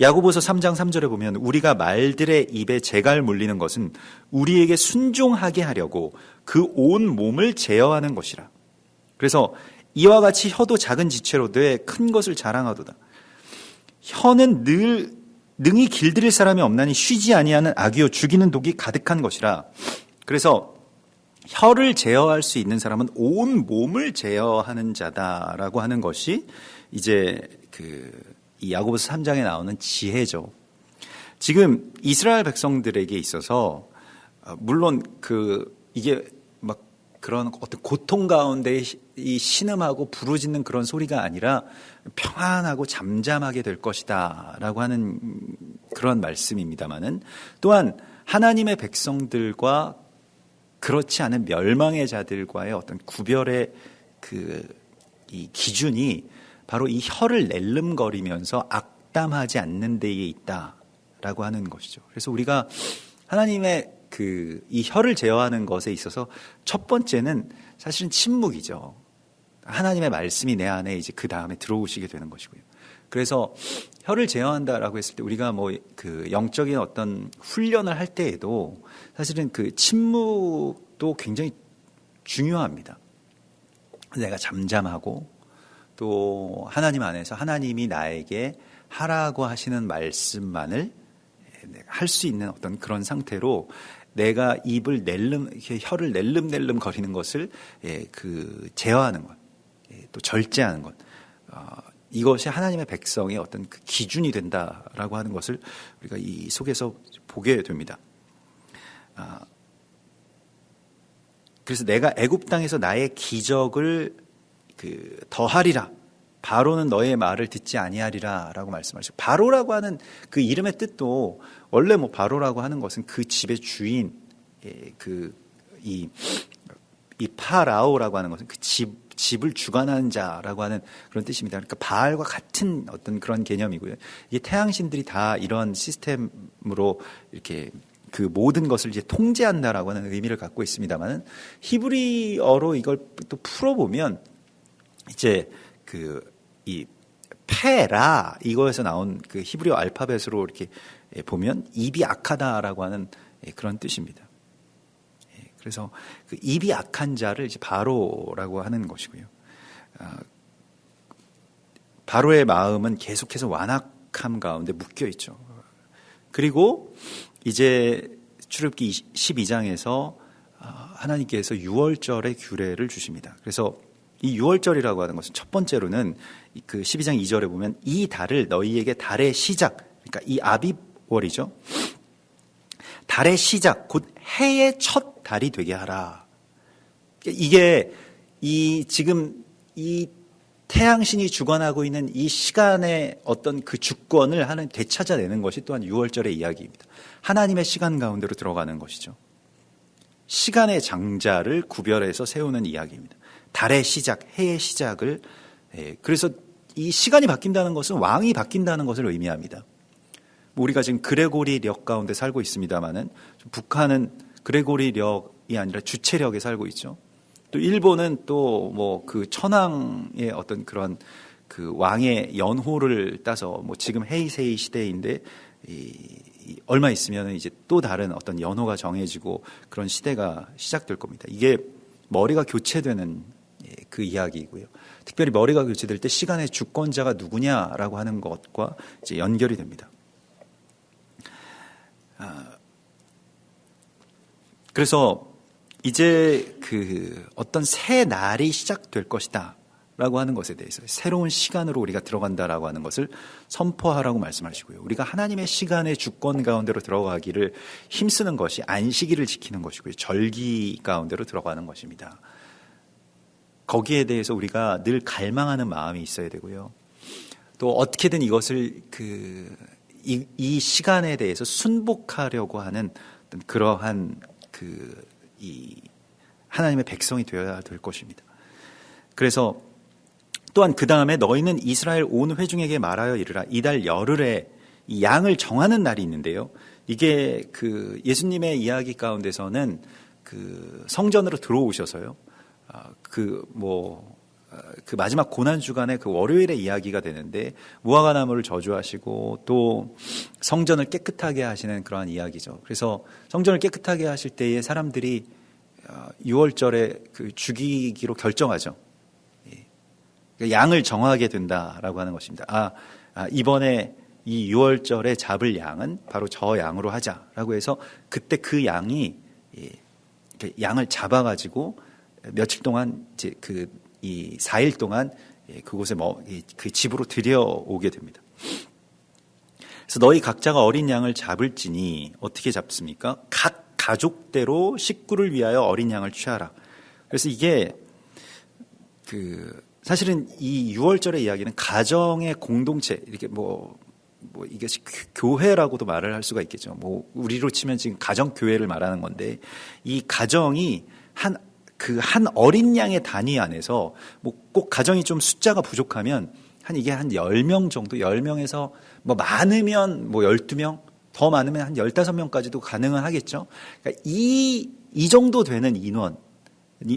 야고보서 3장 3절에 보면 우리가 말들의 입에 재갈 물리는 것은 우리에게 순종하게 하려고 그 온 몸을 제어하는 것이라. 그래서 이와 같이 혀도 작은 지체로 돼 큰 것을 자랑하도다. 혀는 늘 능히 길들일 사람이 없나니 쉬지 아니하는 악이요 죽이는 독이 가득한 것이라. 그래서 혀를 제어할 수 있는 사람은 온 몸을 제어하는 자다라고 하는 것이 이제 이 야고보서 3장에 나오는 지혜죠. 지금 이스라엘 백성들에게 있어서 물론 이게 막 그런 어떤 고통 가운데 이 신음하고 부르짖는 그런 소리가 아니라 평안하고 잠잠하게 될 것이다라고 하는 그런 말씀입니다만은 또한 하나님의 백성들과 그렇지 않은 멸망의 자들과의 어떤 구별의 이 기준이 바로 이 혀를 낼름거리면서 악담하지 않는 데에 있다라고 하는 것이죠. 그래서 우리가 하나님의 이 혀를 제어하는 것에 있어서 첫 번째는 사실은 침묵이죠. 하나님의 말씀이 내 안에 이제 그 다음에 들어오시게 되는 것이고요. 그래서 혀를 제어한다라고 했을 때 우리가 뭐 그 영적인 어떤 훈련을 할 때에도 사실은 그 침묵도 굉장히 중요합니다. 내가 잠잠하고 또 하나님 안에서 하나님이 나에게 하라고 하시는 말씀만을 할 수 있는 어떤 그런 상태로 내가 입을 이렇게 혀를 낼름낼름 거리는 것을 그 제어하는 것, 또 절제하는 것, 이것이 하나님의 백성의 어떤 그 기준이 된다라고 하는 것을 우리가 이 속에서 보게 됩니다. 그래서 내가 애굽 땅에서 나의 기적을 그 더하리라. 바로는 너의 말을 듣지 아니하리라라고 말씀하시고, 바로라고 하는 그 이름의 뜻도 원래 뭐 바로라고 하는 것은 그 집의 주인, 이 파라오라고 하는 것은 그 집을 주관하는 자라고 하는 그런 뜻입니다. 그러니까 바알과 같은 어떤 그런 개념이고요. 이 태양신들이 다 이런 시스템으로 이렇게 그 모든 것을 이제 통제한다라고 하는 의미를 갖고 있습니다만은, 히브리어로 이걸 또 풀어보면 이제 이 페라 이거에서 나온 그 히브리어 알파벳으로 이렇게 보면 입이 악하다라고 하는 그런 뜻입니다. 그래서 그 입이 악한 자를 이제 바로라고 하는 것이고요. 바로의 마음은 계속해서 완악함 가운데 묶여 있죠. 그리고 이제 출애굽기 12장에서 하나님께서 유월절의 규례를 주십니다. 그래서 이 유월절이라고 하는 것은 첫 번째로는 그 12장 2절에 보면 이 달을 너희에게 달의 시작, 그러니까 이 아비월이죠. 달의 시작, 곧 해의 첫 달이 되게 하라. 이게 지금 이 태양신이 주관하고 있는 이 시간의 어떤 그 주권을 되찾아내는 것이 또한 유월절의 이야기입니다. 하나님의 시간 가운데로 들어가는 것이죠. 시간의 장자를 구별해서 세우는 이야기입니다. 달의 시작, 해의 시작을, 그래서 이 시간이 바뀐다는 것은 왕이 바뀐다는 것을 의미합니다. 우리가 지금 그레고리력 가운데 살고 있습니다만은, 북한은 그레고리력이 아니라 주체력에 살고 있죠. 또 일본은 또 뭐 그 천황의 어떤 그런 그 왕의 연호를 따서 뭐 지금 헤이세이 시대인데 얼마 있으면 이제 또 다른 어떤 연호가 정해지고 그런 시대가 시작될 겁니다. 이게 머리가 교체되는 그 이야기이고요. 특별히 머리가 교체될 때 시간의 주권자가 누구냐라고 하는 것과 이제 연결이 됩니다. 그래서 이제 그 어떤 새 날이 시작될 것이다 라고 하는 것에 대해서 새로운 시간으로 우리가 들어간다라고 하는 것을 선포하라고 말씀하시고요. 우리가 하나님의 시간의 주권 가운데로 들어가기를 힘쓰는 것이 안식일을 지키는 것이고요. 절기 가운데로 들어가는 것입니다. 거기에 대해서 우리가 늘 갈망하는 마음이 있어야 되고요. 또 어떻게든 이것을 이 시간에 대해서 순복하려고 하는 그러한 이 하나님의 백성이 되어야 될 것입니다. 그래서 또한 그 다음에 너희는 이스라엘 온 회중에게 말하여 이르라. 이달 열흘에 이 양을 정하는 날이 있는데요. 이게 그 예수님의 이야기 가운데서는 그 성전으로 들어오셔서요. 그 마지막 고난 주간에 그 월요일의 이야기가 되는데 무화과 나무를 저주하시고 또 성전을 깨끗하게 하시는 그러한 이야기죠. 그래서 성전을 깨끗하게 하실 때에 사람들이 6월절에 그 죽이기로 결정하죠. 양을 정하게 된다라고 하는 것입니다. 이번에 이 6월절에 잡을 양은 바로 저 양으로 하자라고 해서 그때 그 양이 양을 잡아가지고 며칠 동안 이제 이 4일 동안 그곳에 그 집으로 들여오게 됩니다. 그래서 너희 각자가 어린 양을 잡을지니 어떻게 잡습니까? 각 가족대로 식구를 위하여 어린 양을 취하라. 그래서 이게 사실은 이 6월절의 이야기는 가정의 공동체, 이렇게 이게 교회라고도 말을 할 수가 있겠죠. 우리로 치면 지금 가정교회를 말하는 건데, 이 가정이 한 어린 양의 단위 안에서 꼭 가정이 좀 숫자가 부족하면 이게 한 10명 정도, 10명에서 많으면 12명, 더 많으면 한 15명까지도 가능은 하겠죠. 그러니까 이 정도 되는 인원,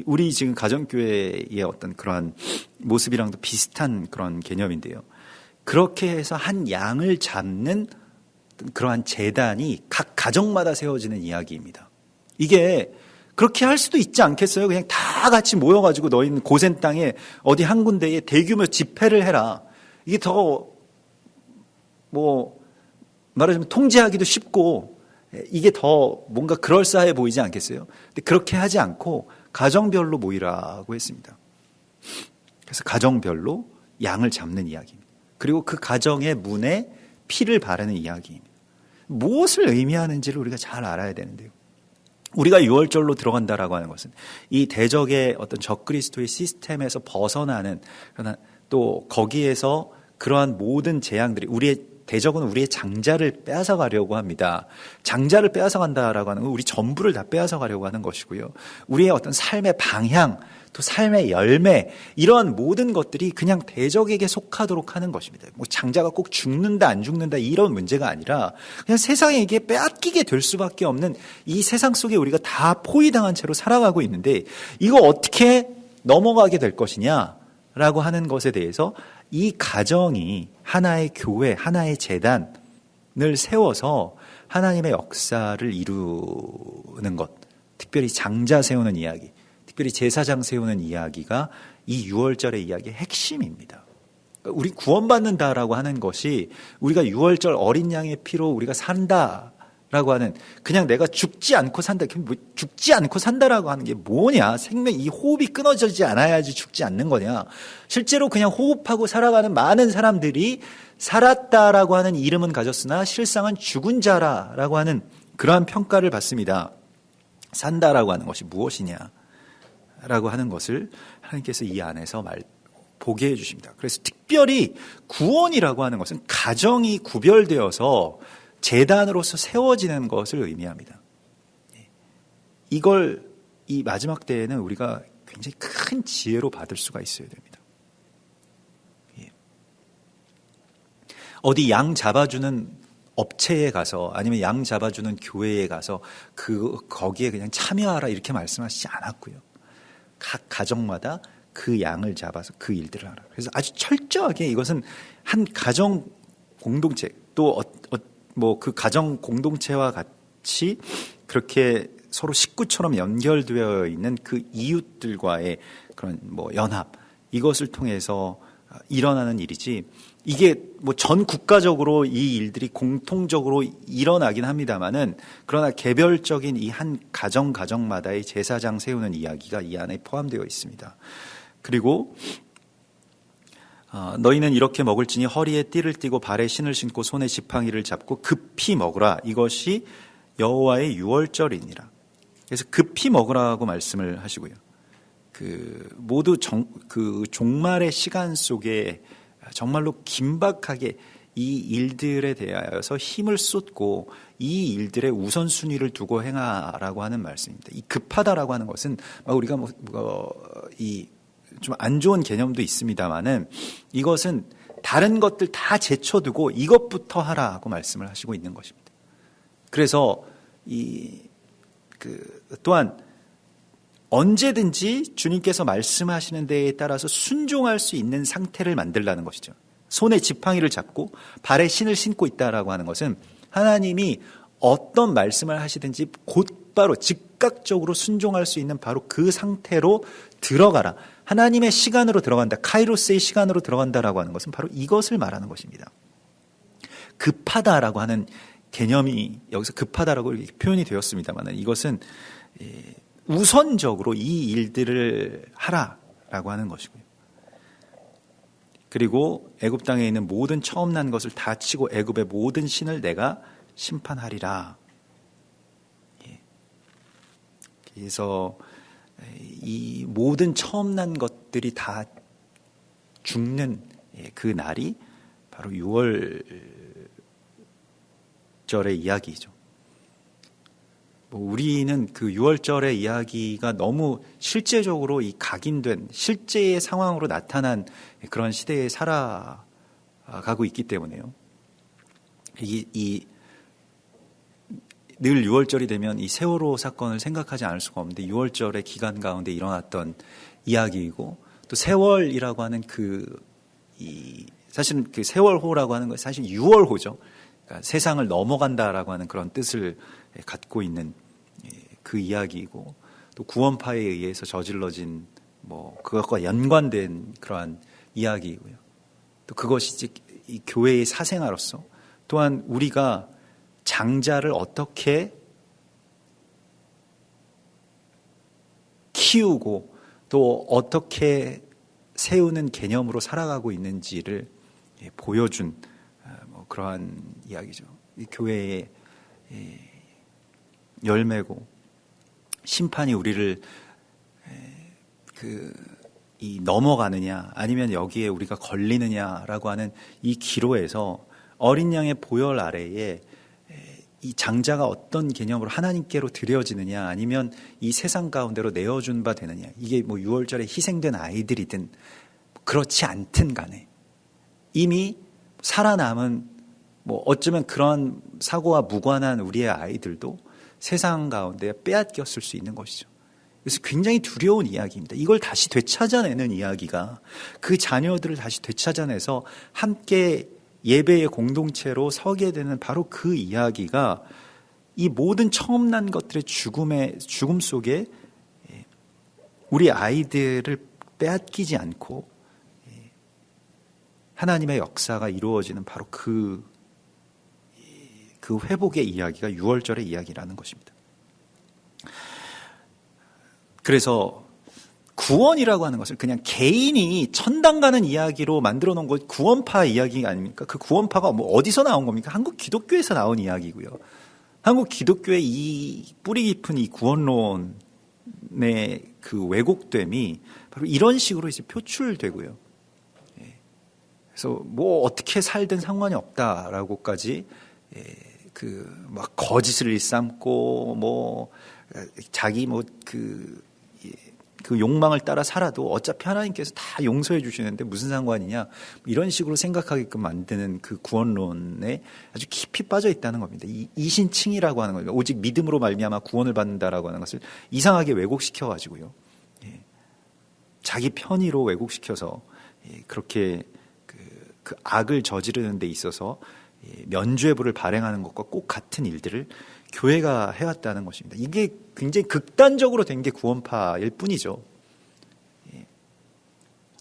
우리 지금 가정교회의 어떤 그런 모습이랑도 비슷한 그런 개념인데요. 그렇게 해서 한 양을 잡는 그러한 제단이 각 가정마다 세워지는 이야기입니다. 이게 그렇게 할 수도 있지 않겠어요? 그냥 다 같이 모여가지고 너희는 고센 땅에 어디 한 군데에 대규모 집회를 해라. 이게 더 말하자면 통제하기도 쉽고 이게 더 뭔가 그럴싸해 보이지 않겠어요? 근데 그렇게 하지 않고 가정별로 모이라고 했습니다. 그래서 가정별로 양을 잡는 이야기입니다. 그리고 그 가정의 문에 피를 바르는 이야기입니다. 무엇을 의미하는지를 우리가 잘 알아야 되는데요. 우리가 유월절로 들어간다라고 하는 것은 이 대적의 어떤 적그리스도의 시스템에서 벗어나는, 그러나 또 거기에서 그러한 모든 재앙들이 대적은 우리의 장자를 빼앗아 가려고 합니다. 장자를 빼앗아 간다라고 하는 건 우리 전부를 다 빼앗아 가려고 하는 것이고요. 우리의 어떤 삶의 방향, 또 삶의 열매, 이러한 모든 것들이 그냥 대적에게 속하도록 하는 것입니다. 장자가 꼭 죽는다 안 죽는다 이런 문제가 아니라 그냥 세상에게 빼앗기게 될 수밖에 없는 이 세상 속에 우리가 다 포위당한 채로 살아가고 있는데 이거 어떻게 넘어가게 될 것이냐라고 하는 것에 대해서 이 가정이 하나의 교회, 하나의 재단을 세워서 하나님의 역사를 이루는 것, 특별히 장자 세우는 이야기, 특별히 제사장 세우는 이야기가 이 유월절의 이야기의 핵심입니다. 우리 구원받는다라고 하는 것이 우리가 유월절 어린 양의 피로 우리가 산다라고 하는, 그냥 내가 죽지 않고 산다, 죽지 않고 산다라고 하는 게 뭐냐? 이 호흡이 끊어지지 않아야지 죽지 않는 거냐? 실제로 그냥 호흡하고 살아가는 많은 사람들이 살았다라고 하는 이름은 가졌으나 실상은 죽은 자라라고 하는 그러한 평가를 받습니다. 산다라고 하는 것이 무엇이냐? 라고 하는 것을 하나님께서 이 안에서 보게 해주십니다. 그래서 특별히 구원이라고 하는 것은 가정이 구별되어서 제단으로서 세워지는 것을 의미합니다. 이걸 이 마지막 때에는 우리가 굉장히 큰 지혜로 받을 수가 있어야 됩니다. 어디 양 잡아주는 업체에 가서 아니면 양 잡아주는 교회에 가서 거기에 그냥 참여하라 이렇게 말씀하시지 않았고요. 각 가정마다 그 양을 잡아서 그 일들을 하라. 그래서 아주 철저하게 이것은 한 가정 공동체, 또 그 가정 공동체와 같이 그렇게 서로 식구처럼 연결되어 있는 그 이웃들과의 그런 연합, 이것을 통해서 일어나는 일이지, 이게 전 국가적으로 이 일들이 공통적으로 일어나긴 합니다만은, 그러나 개별적인 이 한 가정마다의 제사장 세우는 이야기가 이 안에 포함되어 있습니다. 그리고 너희는 이렇게 먹을지니 허리에 띠를 띠고 발에 신을 신고 손에 지팡이를 잡고 급히 먹으라. 이것이 여호와의 유월절이니라. 그래서 급히 먹으라고 말씀을 하시고요. 모두 종말의 시간 속에 정말로 긴박하게 이 일들에 대하여서 힘을 쏟고 이 일들의 우선순위를 두고 행하라고 하는 말씀입니다. 이 급하다라고 하는 것은 우리가 좀 안 좋은 개념도 있습니다만은, 이것은 다른 것들 다 제쳐두고 이것부터 하라고 말씀을 하시고 있는 것입니다. 그래서 또한 언제든지 주님께서 말씀하시는 데에 따라서 순종할 수 있는 상태를 만들라는 것이죠. 손에 지팡이를 잡고 발에 신을 신고 있다라고 하는 것은 하나님이 어떤 말씀을 하시든지 곧바로 즉각적으로 순종할 수 있는 바로 그 상태로 들어가라. 하나님의 시간으로 들어간다. 카이로스의 시간으로 들어간다라고 하는 것은 바로 이것을 말하는 것입니다. 급하다라고 하는 개념이 여기서 급하다라고 이렇게 표현이 되었습니다만, 이것은 우선적으로 이 일들을 하라라고 하는 것이고요. 그리고 애굽 땅에 있는 모든 처음 난 것을 다 치고 애굽의 모든 신을 내가 심판하리라. 그래서 이 모든 처음 난 것들이 다 죽는 그 날이 바로 6월절의 이야기죠. 우리는 그 6월절의 이야기가 너무 실제적으로 각인된 실제의 상황으로 나타난 그런 시대에 살아가고 있기 때문에요. 늘 6월절이 되면 이 세월호 사건을 생각하지 않을 수가 없는데, 6월절의 기간 가운데 일어났던 이야기이고, 또 세월이라고 하는 이 사실은 그 세월호라고 하는 것이 사실 6월호죠. 그러니까 세상을 넘어간다라고 하는 그런 뜻을 갖고 있는 그 이야기이고, 또 구원파에 의해서 저질러진 뭐 그것과 연관된 그러한 이야기이고요. 또 그것이 이 교회의 사생아로서 또한 우리가 장자를 어떻게 키우고 또 어떻게 세우는 개념으로 살아가고 있는지를 보여준 뭐 그러한 이야기죠. 이 교회의 열매고 심판이 우리를 이 넘어가느냐 아니면 여기에 우리가 걸리느냐라고 하는 이 기로에서 어린 양의 보혈 아래에 이 장자가 어떤 개념으로 하나님께로 드려지느냐 아니면 이 세상 가운데로 내어준 바 되느냐, 이게 뭐 6월절에 희생된 아이들이든 그렇지 않든 간에 이미 살아남은 뭐 어쩌면 그런 사고와 무관한 우리의 아이들도 세상 가운데 빼앗겼을 수 있는 것이죠. 그래서 굉장히 두려운 이야기입니다. 이걸 다시 되찾아내는 이야기가, 그 자녀들을 다시 되찾아내서 함께 예배의 공동체로 서게 되는 바로 그 이야기가 이 모든 처음 난 것들의 죽음 속에 우리 아이들을 빼앗기지 않고 하나님의 역사가 이루어지는 바로 그 회복의 이야기가 6월절의 이야기라는 것입니다. 그래서 구원이라고 하는 것을 그냥 개인이 천당 가는 이야기로 만들어 놓은 것, 구원파 이야기 아닙니까? 그 구원파가 뭐 어디서 나온 겁니까? 한국 기독교에서 나온 이야기고요. 한국 기독교의 이 뿌리 깊은 이 구원론의 그 왜곡됨이 바로 이런 식으로 이제 표출되고요. 그래서 뭐 어떻게 살든 상관이 없다라고까지 막 거짓을 일삼고 뭐 자기 그 욕망을 따라 살아도 어차피 하나님께서 다 용서해 주시는데 무슨 상관이냐, 이런 식으로 생각하게끔 만드는 그 구원론에 아주 깊이 빠져 있다는 겁니다. 이신칭이라고 하는 거예요. 오직 믿음으로 말미암아 구원을 받는다라고 하는 것을 이상하게 왜곡시켜 가지고요. 자기 편의로 왜곡시켜서 그렇게 그 악을 저지르는 데 있어서 면죄부를 발행하는 것과 꼭 같은 일들을 교회가 해왔다는 것입니다. 이게 굉장히 극단적으로 된 게 구원파일 뿐이죠.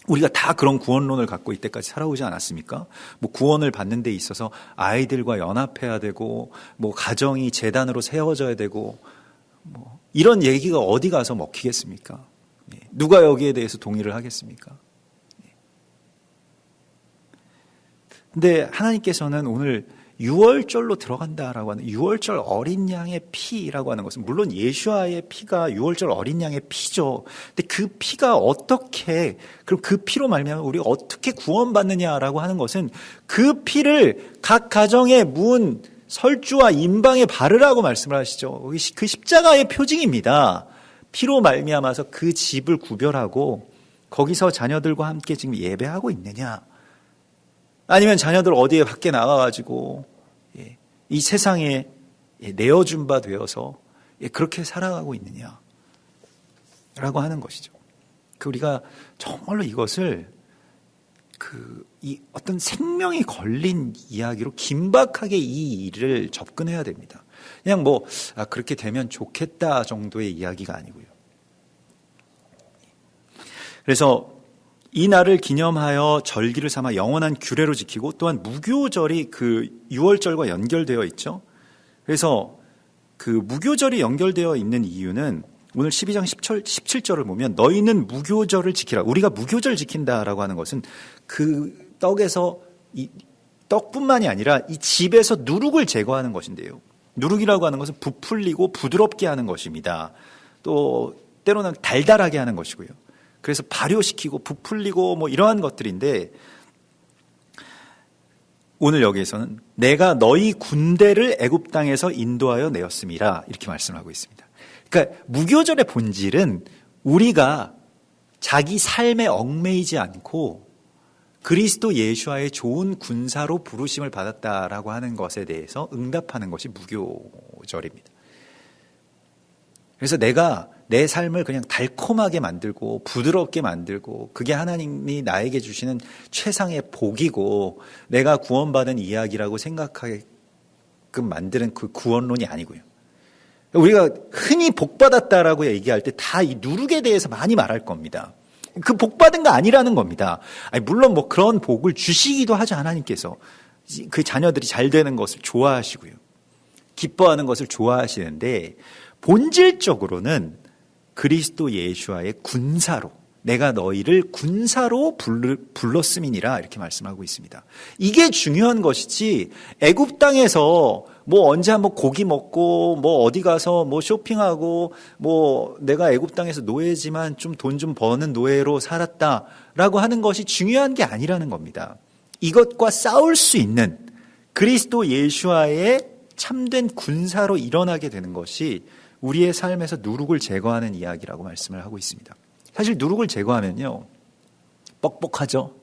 우리가 다 그런 구원론을 갖고 이때까지 살아오지 않았습니까? 뭐 구원을 받는 데 있어서 아이들과 연합해야 되고, 뭐 가정이 재단으로 세워져야 되고, 뭐 이런 얘기가 어디 가서 먹히겠습니까? 누가 여기에 대해서 동의를 하겠습니까? 근데 하나님께서는 오늘 6월절로 들어간다라고 하는 6월절 어린 양의 피라고 하는 것은, 물론 예수아의 피가 6월절 어린 양의 피죠. 근데 그 피가 어떻게, 그럼 그 피로 말미암아 우리가 어떻게 구원받느냐라고 하는 것은 그 피를 각 가정의 문, 설주와 임방에 바르라고 말씀을 하시죠. 그 십자가의 표징입니다. 피로 말미암아서 그 집을 구별하고 거기서 자녀들과 함께 지금 예배하고 있느냐, 아니면 자녀들 어디에 밖에 나가가지고 이 세상에 내어준 바 되어서 그렇게 살아가고 있느냐라고 하는 것이죠. 우리가 정말로 이것을 이 어떤 생명이 걸린 이야기로 긴박하게 이 일을 접근해야 됩니다. 그냥 그렇게 되면 좋겠다 정도의 이야기가 아니고요. 그래서 이 날을 기념하여 절기를 삼아 영원한 규례로 지키고, 또한 무교절이 그 6월절과 연결되어 있죠. 그래서 그 무교절이 연결되어 있는 이유는 오늘 12장 17절을 보면 너희는 무교절을 지키라. 우리가 무교절 지킨다라고 하는 것은 그 떡에서 이 떡뿐만이 아니라 이 집에서 누룩을 제거하는 것인데요. 누룩이라고 하는 것은 부풀리고 부드럽게 하는 것입니다. 또 때로는 달달하게 하는 것이고요. 그래서 발효시키고 부풀리고 뭐 이러한 것들인데, 오늘 여기에서는 내가 너희 군대를 애굽 땅에서 인도하여 내었음이라 이렇게 말씀하고 있습니다. 그러니까 무교절의 본질은 우리가 자기 삶에 얽매이지 않고 그리스도 예수와의 좋은 군사로 부르심을 받았다라고 하는 것에 대해서 응답하는 것이 무교절입니다. 그래서 내가 내 삶을 그냥 달콤하게 만들고 부드럽게 만들고 그게 하나님이 나에게 주시는 최상의 복이고 내가 구원받은 이야기라고 생각하게끔 만드는 그 구원론이 아니고요. 우리가 흔히 복받았다라고 얘기할 때 다 이 누룩에 대해서 많이 말할 겁니다. 그 복받은 거 아니라는 겁니다. 아니, 물론 뭐 그런 복을 주시기도 하죠. 하나님께서 그 자녀들이 잘 되는 것을 좋아하시고요. 기뻐하는 것을 좋아하시는데 본질적으로는 그리스도 예수와의 군사로 내가 너희를 군사로 불렀음이니라 이렇게 말씀하고 있습니다. 이게 중요한 것이지 애굽 땅에서 뭐 언제 한번 고기 먹고 뭐 어디 가서 뭐 쇼핑하고 뭐 내가 애굽 땅에서 노예지만 좀 돈 좀 버는 노예로 살았다라고 하는 것이 중요한 게 아니라는 겁니다. 이것과 싸울 수 있는 그리스도 예수와의 참된 군사로 일어나게 되는 것이 우리의 삶에서 누룩을 제거하는 이야기라고 말씀을 하고 있습니다. 사실 누룩을 제거하면요, 뻑뻑하죠.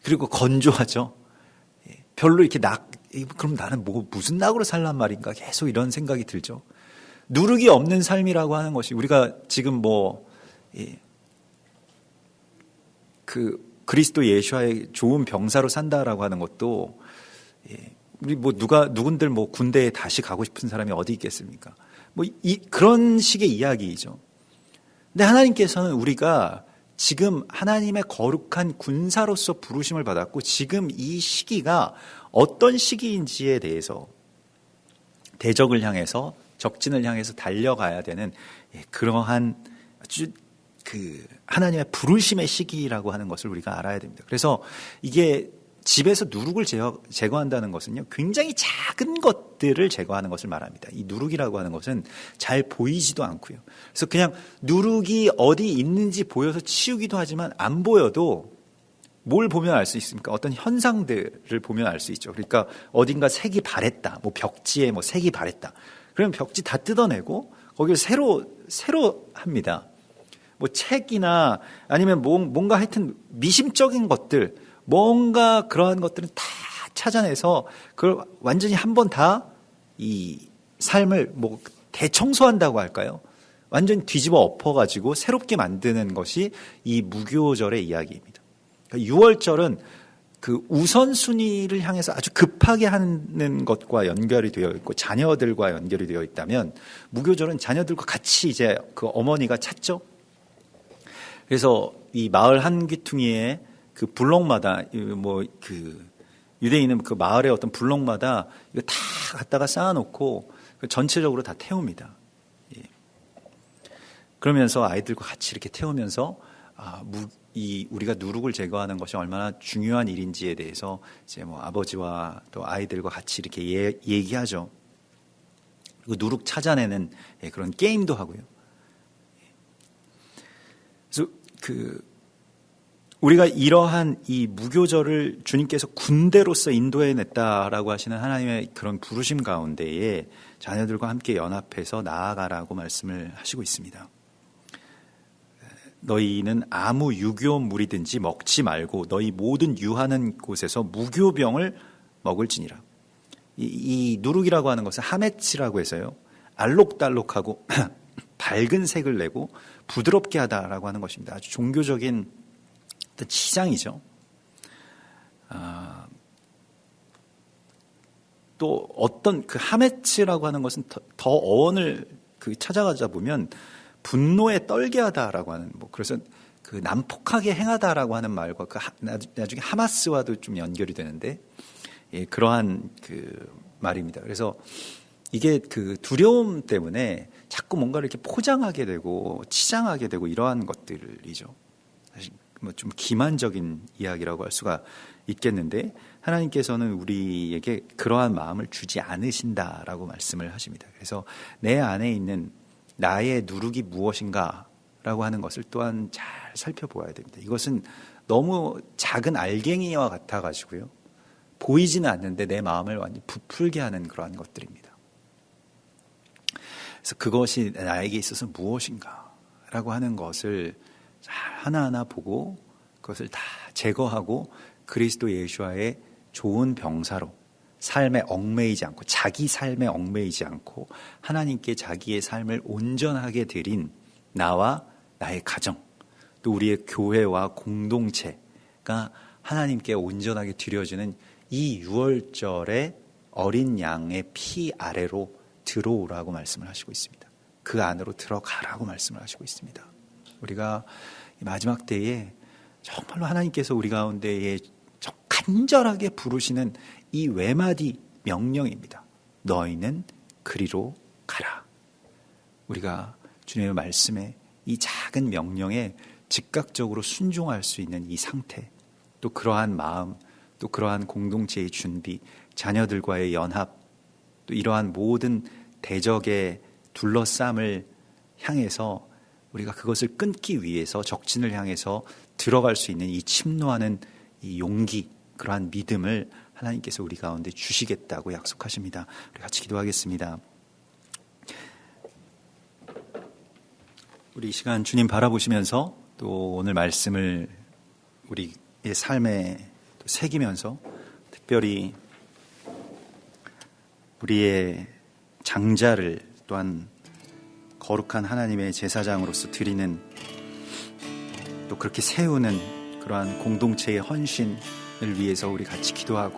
그리고 건조하죠. 별로 이렇게 그럼 나는 무슨 낙으로 살란 말인가 계속 이런 생각이 들죠. 누룩이 없는 삶이라고 하는 것이 우리가 지금 그리스도 예수와의 좋은 병사로 산다라고 하는 것도 우리 누군들 군대에 다시 가고 싶은 사람이 어디 있겠습니까? 그런 식의 이야기이죠. 근데 하나님께서는 우리가 지금 하나님의 거룩한 군사로서 부르심을 받았고 지금 이 시기가 어떤 시기인지에 대해서 대적을 향해서 적진을 향해서 달려가야 되는 그러한 아주 하나님의 부르심의 시기라고 하는 것을 우리가 알아야 됩니다. 그래서 이게 집에서 누룩을 제거한다는 것은요, 굉장히 작은 것들을 제거하는 것을 말합니다. 이 누룩이라고 하는 것은 잘 보이지도 않고요. 그래서 그냥 누룩이 어디 있는지 보여서 치우기도 하지만 안 보여도 뭘 보면 알 수 있습니까? 어떤 현상들을 보면 알 수 있죠. 그러니까 어딘가 색이 바랬다. 벽지에 색이 바랬다. 그러면 벽지 다 뜯어내고 거기를 새로 합니다. 책이나 아니면 뭔가 하여튼 미심적인 것들, 뭔가 그러한 것들은 다 찾아내서 그걸 완전히 한 번 다 이 삶을 대청소한다고 할까요? 완전히 뒤집어 엎어가지고 새롭게 만드는 것이 이 무교절의 이야기입니다. 그러니까 6월절은 그 우선순위를 향해서 아주 급하게 하는 것과 연결이 되어 있고 자녀들과 연결이 되어 있다면 무교절은 자녀들과 같이 이제 그 어머니가 찾죠. 그래서 이 마을 한 귀퉁이에 그 블록마다 유대인은 그 마을의 어떤 블록마다 이거 다 갖다가 쌓아놓고 전체적으로 다 태웁니다. 그러면서 아이들과 같이 이렇게 태우면서 우리가 누룩을 제거하는 것이 얼마나 중요한 일인지에 대해서 이제 아버지와 또 아이들과 같이 이렇게 얘기하죠. 그리고 누룩 찾아내는 그런 게임도 하고요. 그래서 우리가 이러한 이 무교절을 주님께서 군대로서 인도해냈다라고 하시는 하나님의 그런 부르심 가운데에 자녀들과 함께 연합해서 나아가라고 말씀을 하시고 있습니다. 너희는 아무 유교물이든지 먹지 말고 너희 모든 유하는 곳에서 무교병을 먹을지니라. 이 누룩이라고 하는 것은 하메치라고 해서요, 알록달록하고 밝은 색을 내고 부드럽게 하다라고 하는 것입니다. 아주 종교적인 치장이죠. 또 어떤 그 하메츠라고 하는 것은 더 어원을 찾아가자 보면 분노에 떨게 하다라고 하는 그래서 그 난폭하게 행하다라고 하는 말과 나중에 하마스와도 좀 연결이 되는데 그러한 말입니다. 그래서 이게 두려움 때문에 자꾸 뭔가를 이렇게 포장하게 되고 치장하게 되고 이러한 것들이죠. 사실 좀 기만적인 이야기라고 할 수가 있겠는데 하나님께서는 우리에게 그러한 마음을 주지 않으신다라고 말씀을 하십니다. 그래서 내 안에 있는 나의 누룩이 무엇인가라고 하는 것을 또한 잘 살펴보아야 됩니다. 이것은 너무 작은 알갱이와 같아가지고요, 보이지는 않는데 내 마음을 완전히 부풀게 하는 그러한 것들입니다. 그래서 그것이 나에게 있어서 무엇인가라고 하는 것을 하나하나 보고 그것을 다 제거하고 그리스도 예수와의 좋은 병사로 삶에 얽매이지 않고 자기 삶에 얽매이지 않고 하나님께 자기의 삶을 온전하게 드린 나와 나의 가정, 또 우리의 교회와 공동체가 하나님께 온전하게 드려지는 이 유월절에 어린 양의 피 아래로 들어오라고 말씀을 하시고 있습니다. 그 안으로 들어가라고 말씀을 하시고 있습니다. 우리가 마지막 때에 정말로 하나님께서 우리 가운데에 간절하게 부르시는 이 외마디 명령입니다. 너희는 그리로 가라. 우리가 주님의 말씀에 이 작은 명령에 즉각적으로 순종할 수 있는 이 상태, 또 그러한 마음, 또 그러한 공동체의 준비, 자녀들과의 연합, 또 이러한 모든 대적의 둘러쌈을 향해서 우리가 그것을 끊기 위해서 적진을 향해서 들어갈 수 있는 이 침노하는 이 용기, 그러한 믿음을 하나님께서 우리 가운데 주시겠다고 약속하십니다. 우리 같이 기도하겠습니다. 우리 이 시간 주님 바라보시면서 또 오늘 말씀을 우리의 삶에 새기면서 특별히 우리의 장자를 또한 거룩한 하나님의 제사장으로서 드리는, 또 그렇게 세우는 그러한 공동체의 헌신을 위해서 우리 같이 기도하고,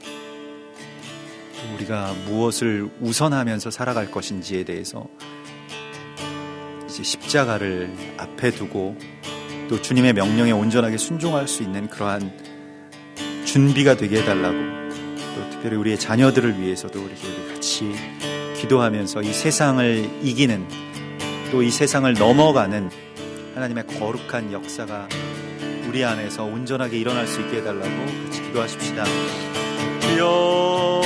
또 우리가 무엇을 우선하면서 살아갈 것인지에 대해서 이제 십자가를 앞에 두고 또 주님의 명령에 온전하게 순종할 수 있는 그러한 준비가 되게 해달라고, 또 특별히 우리의 자녀들을 위해서도 우리 같이 기도하면서 이 세상을 이기는, 또 이 세상을 넘어가는 하나님의 거룩한 역사가 우리 안에서 온전하게 일어날 수 있게 해달라고 같이 기도하십시다. 주여,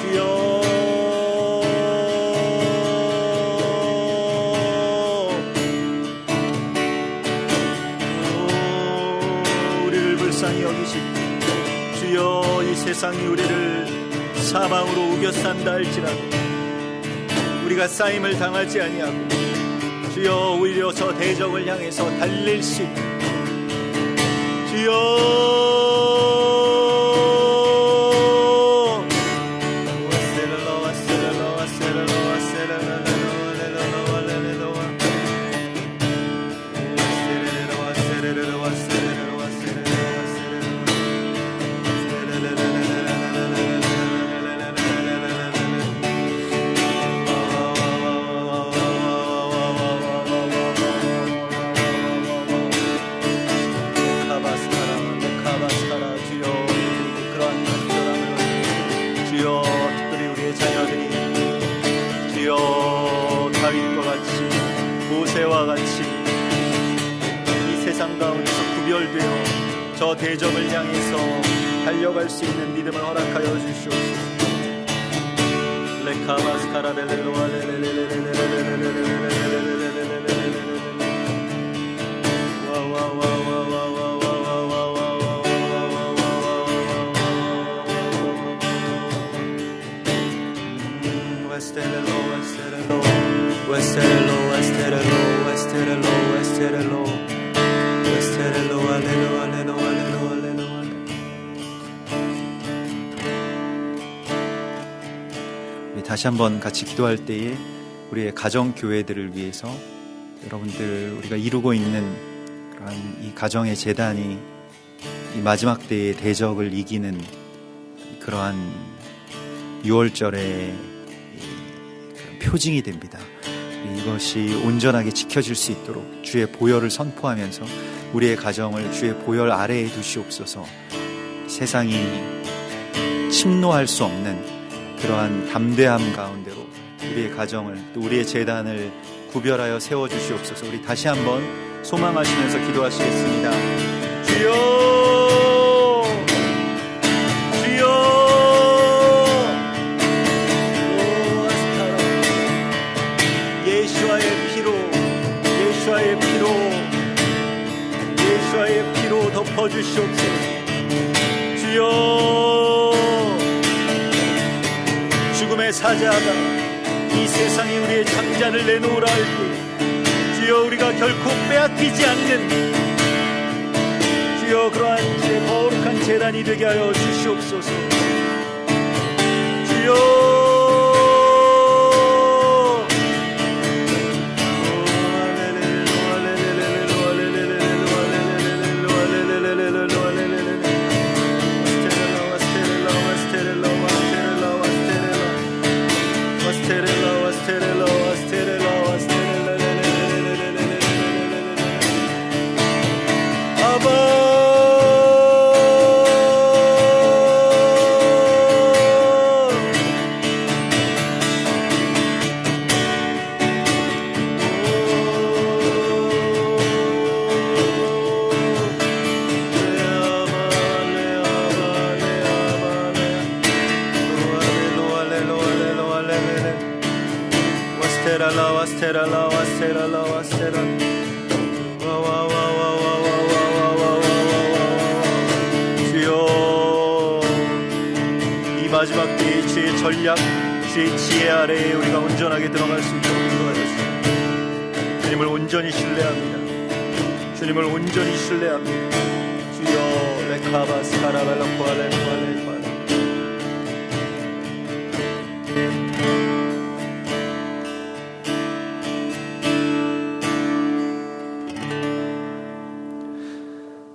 주여, 우리를 불쌍히 여기시고, 주여, 이 세상이 우리를 사망으로 우겨싼다 할지라도 우리가 쌓임을 당하지 아니하고, 주여, 오히려 저 대적을 향해서 달릴 수 있는, 주여, 모세와 같이 이 세상 가운데서 구별되어 저 대적을 향해서 달려갈 수 있는 믿음을 허락하여 주시옵소서. 다시 한번 같이 기도할 때에 우리의 가정 교회들을 위해서, 여러분들 우리가 이루고 있는 그러한 이 가정의 재단이 이 마지막 때의 대적을 이기는 그러한 6월절의 표징이 됩니다. 이것이 온전하게 지켜질 수 있도록 주의 보혈을 선포하면서 우리의 가정을 주의 보혈 아래에 두시옵소서. 세상이 침노할 수 없는 그러한 담대함 가운데로 우리의 가정을, 또 우리의 재단을 구별하여 세워주시옵소서. 우리 다시 한번 소망하시면서 기도하시겠습니다. 주여, 주여, 예수와의 피로, 예수와의 피로, 예수와의 피로 덮어주시옵소서. 주여, 죽음의 사자가 이 세상에 우리의 장자를 내놓으라 할 때, 주여, 우리가 결코 빼앗기지 않는, 주여, 주여 그러한 거룩한 제단이 되게 하여 주시옵소서. 주여 주여 이 마지막 때의 주의 전략, 주의 지혜 아래에 우리가 온전하게 들어갈 수 있도록 인도하였습니다. 주님을 온전히 신뢰합니다. 주님을 온전히 신뢰합니다. 주여 레카바스 카라발라코알레코알레코알레.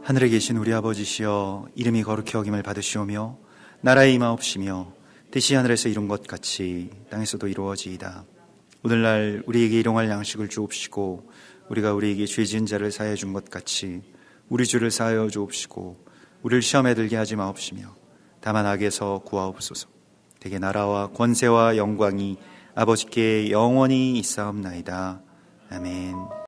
하늘에 계신 우리 아버지시여, 이름이 거룩히 여김을 받으시오며 나라의 임하옵시며 뜻이 하늘에서 이룬 것 같이 땅에서도 이루어지이다. 오늘날 우리에게 일용할 양식을 주옵시고 우리가 우리에게 죄 지은 자를 사하여 준 것 같이 우리 죄를 사하여 주옵시고 우리를 시험에 들게 하지 마옵시며 다만 악에서 구하옵소서. 대개 나라와 권세와 영광이 아버지께 영원히 있사옵나이다. 아멘.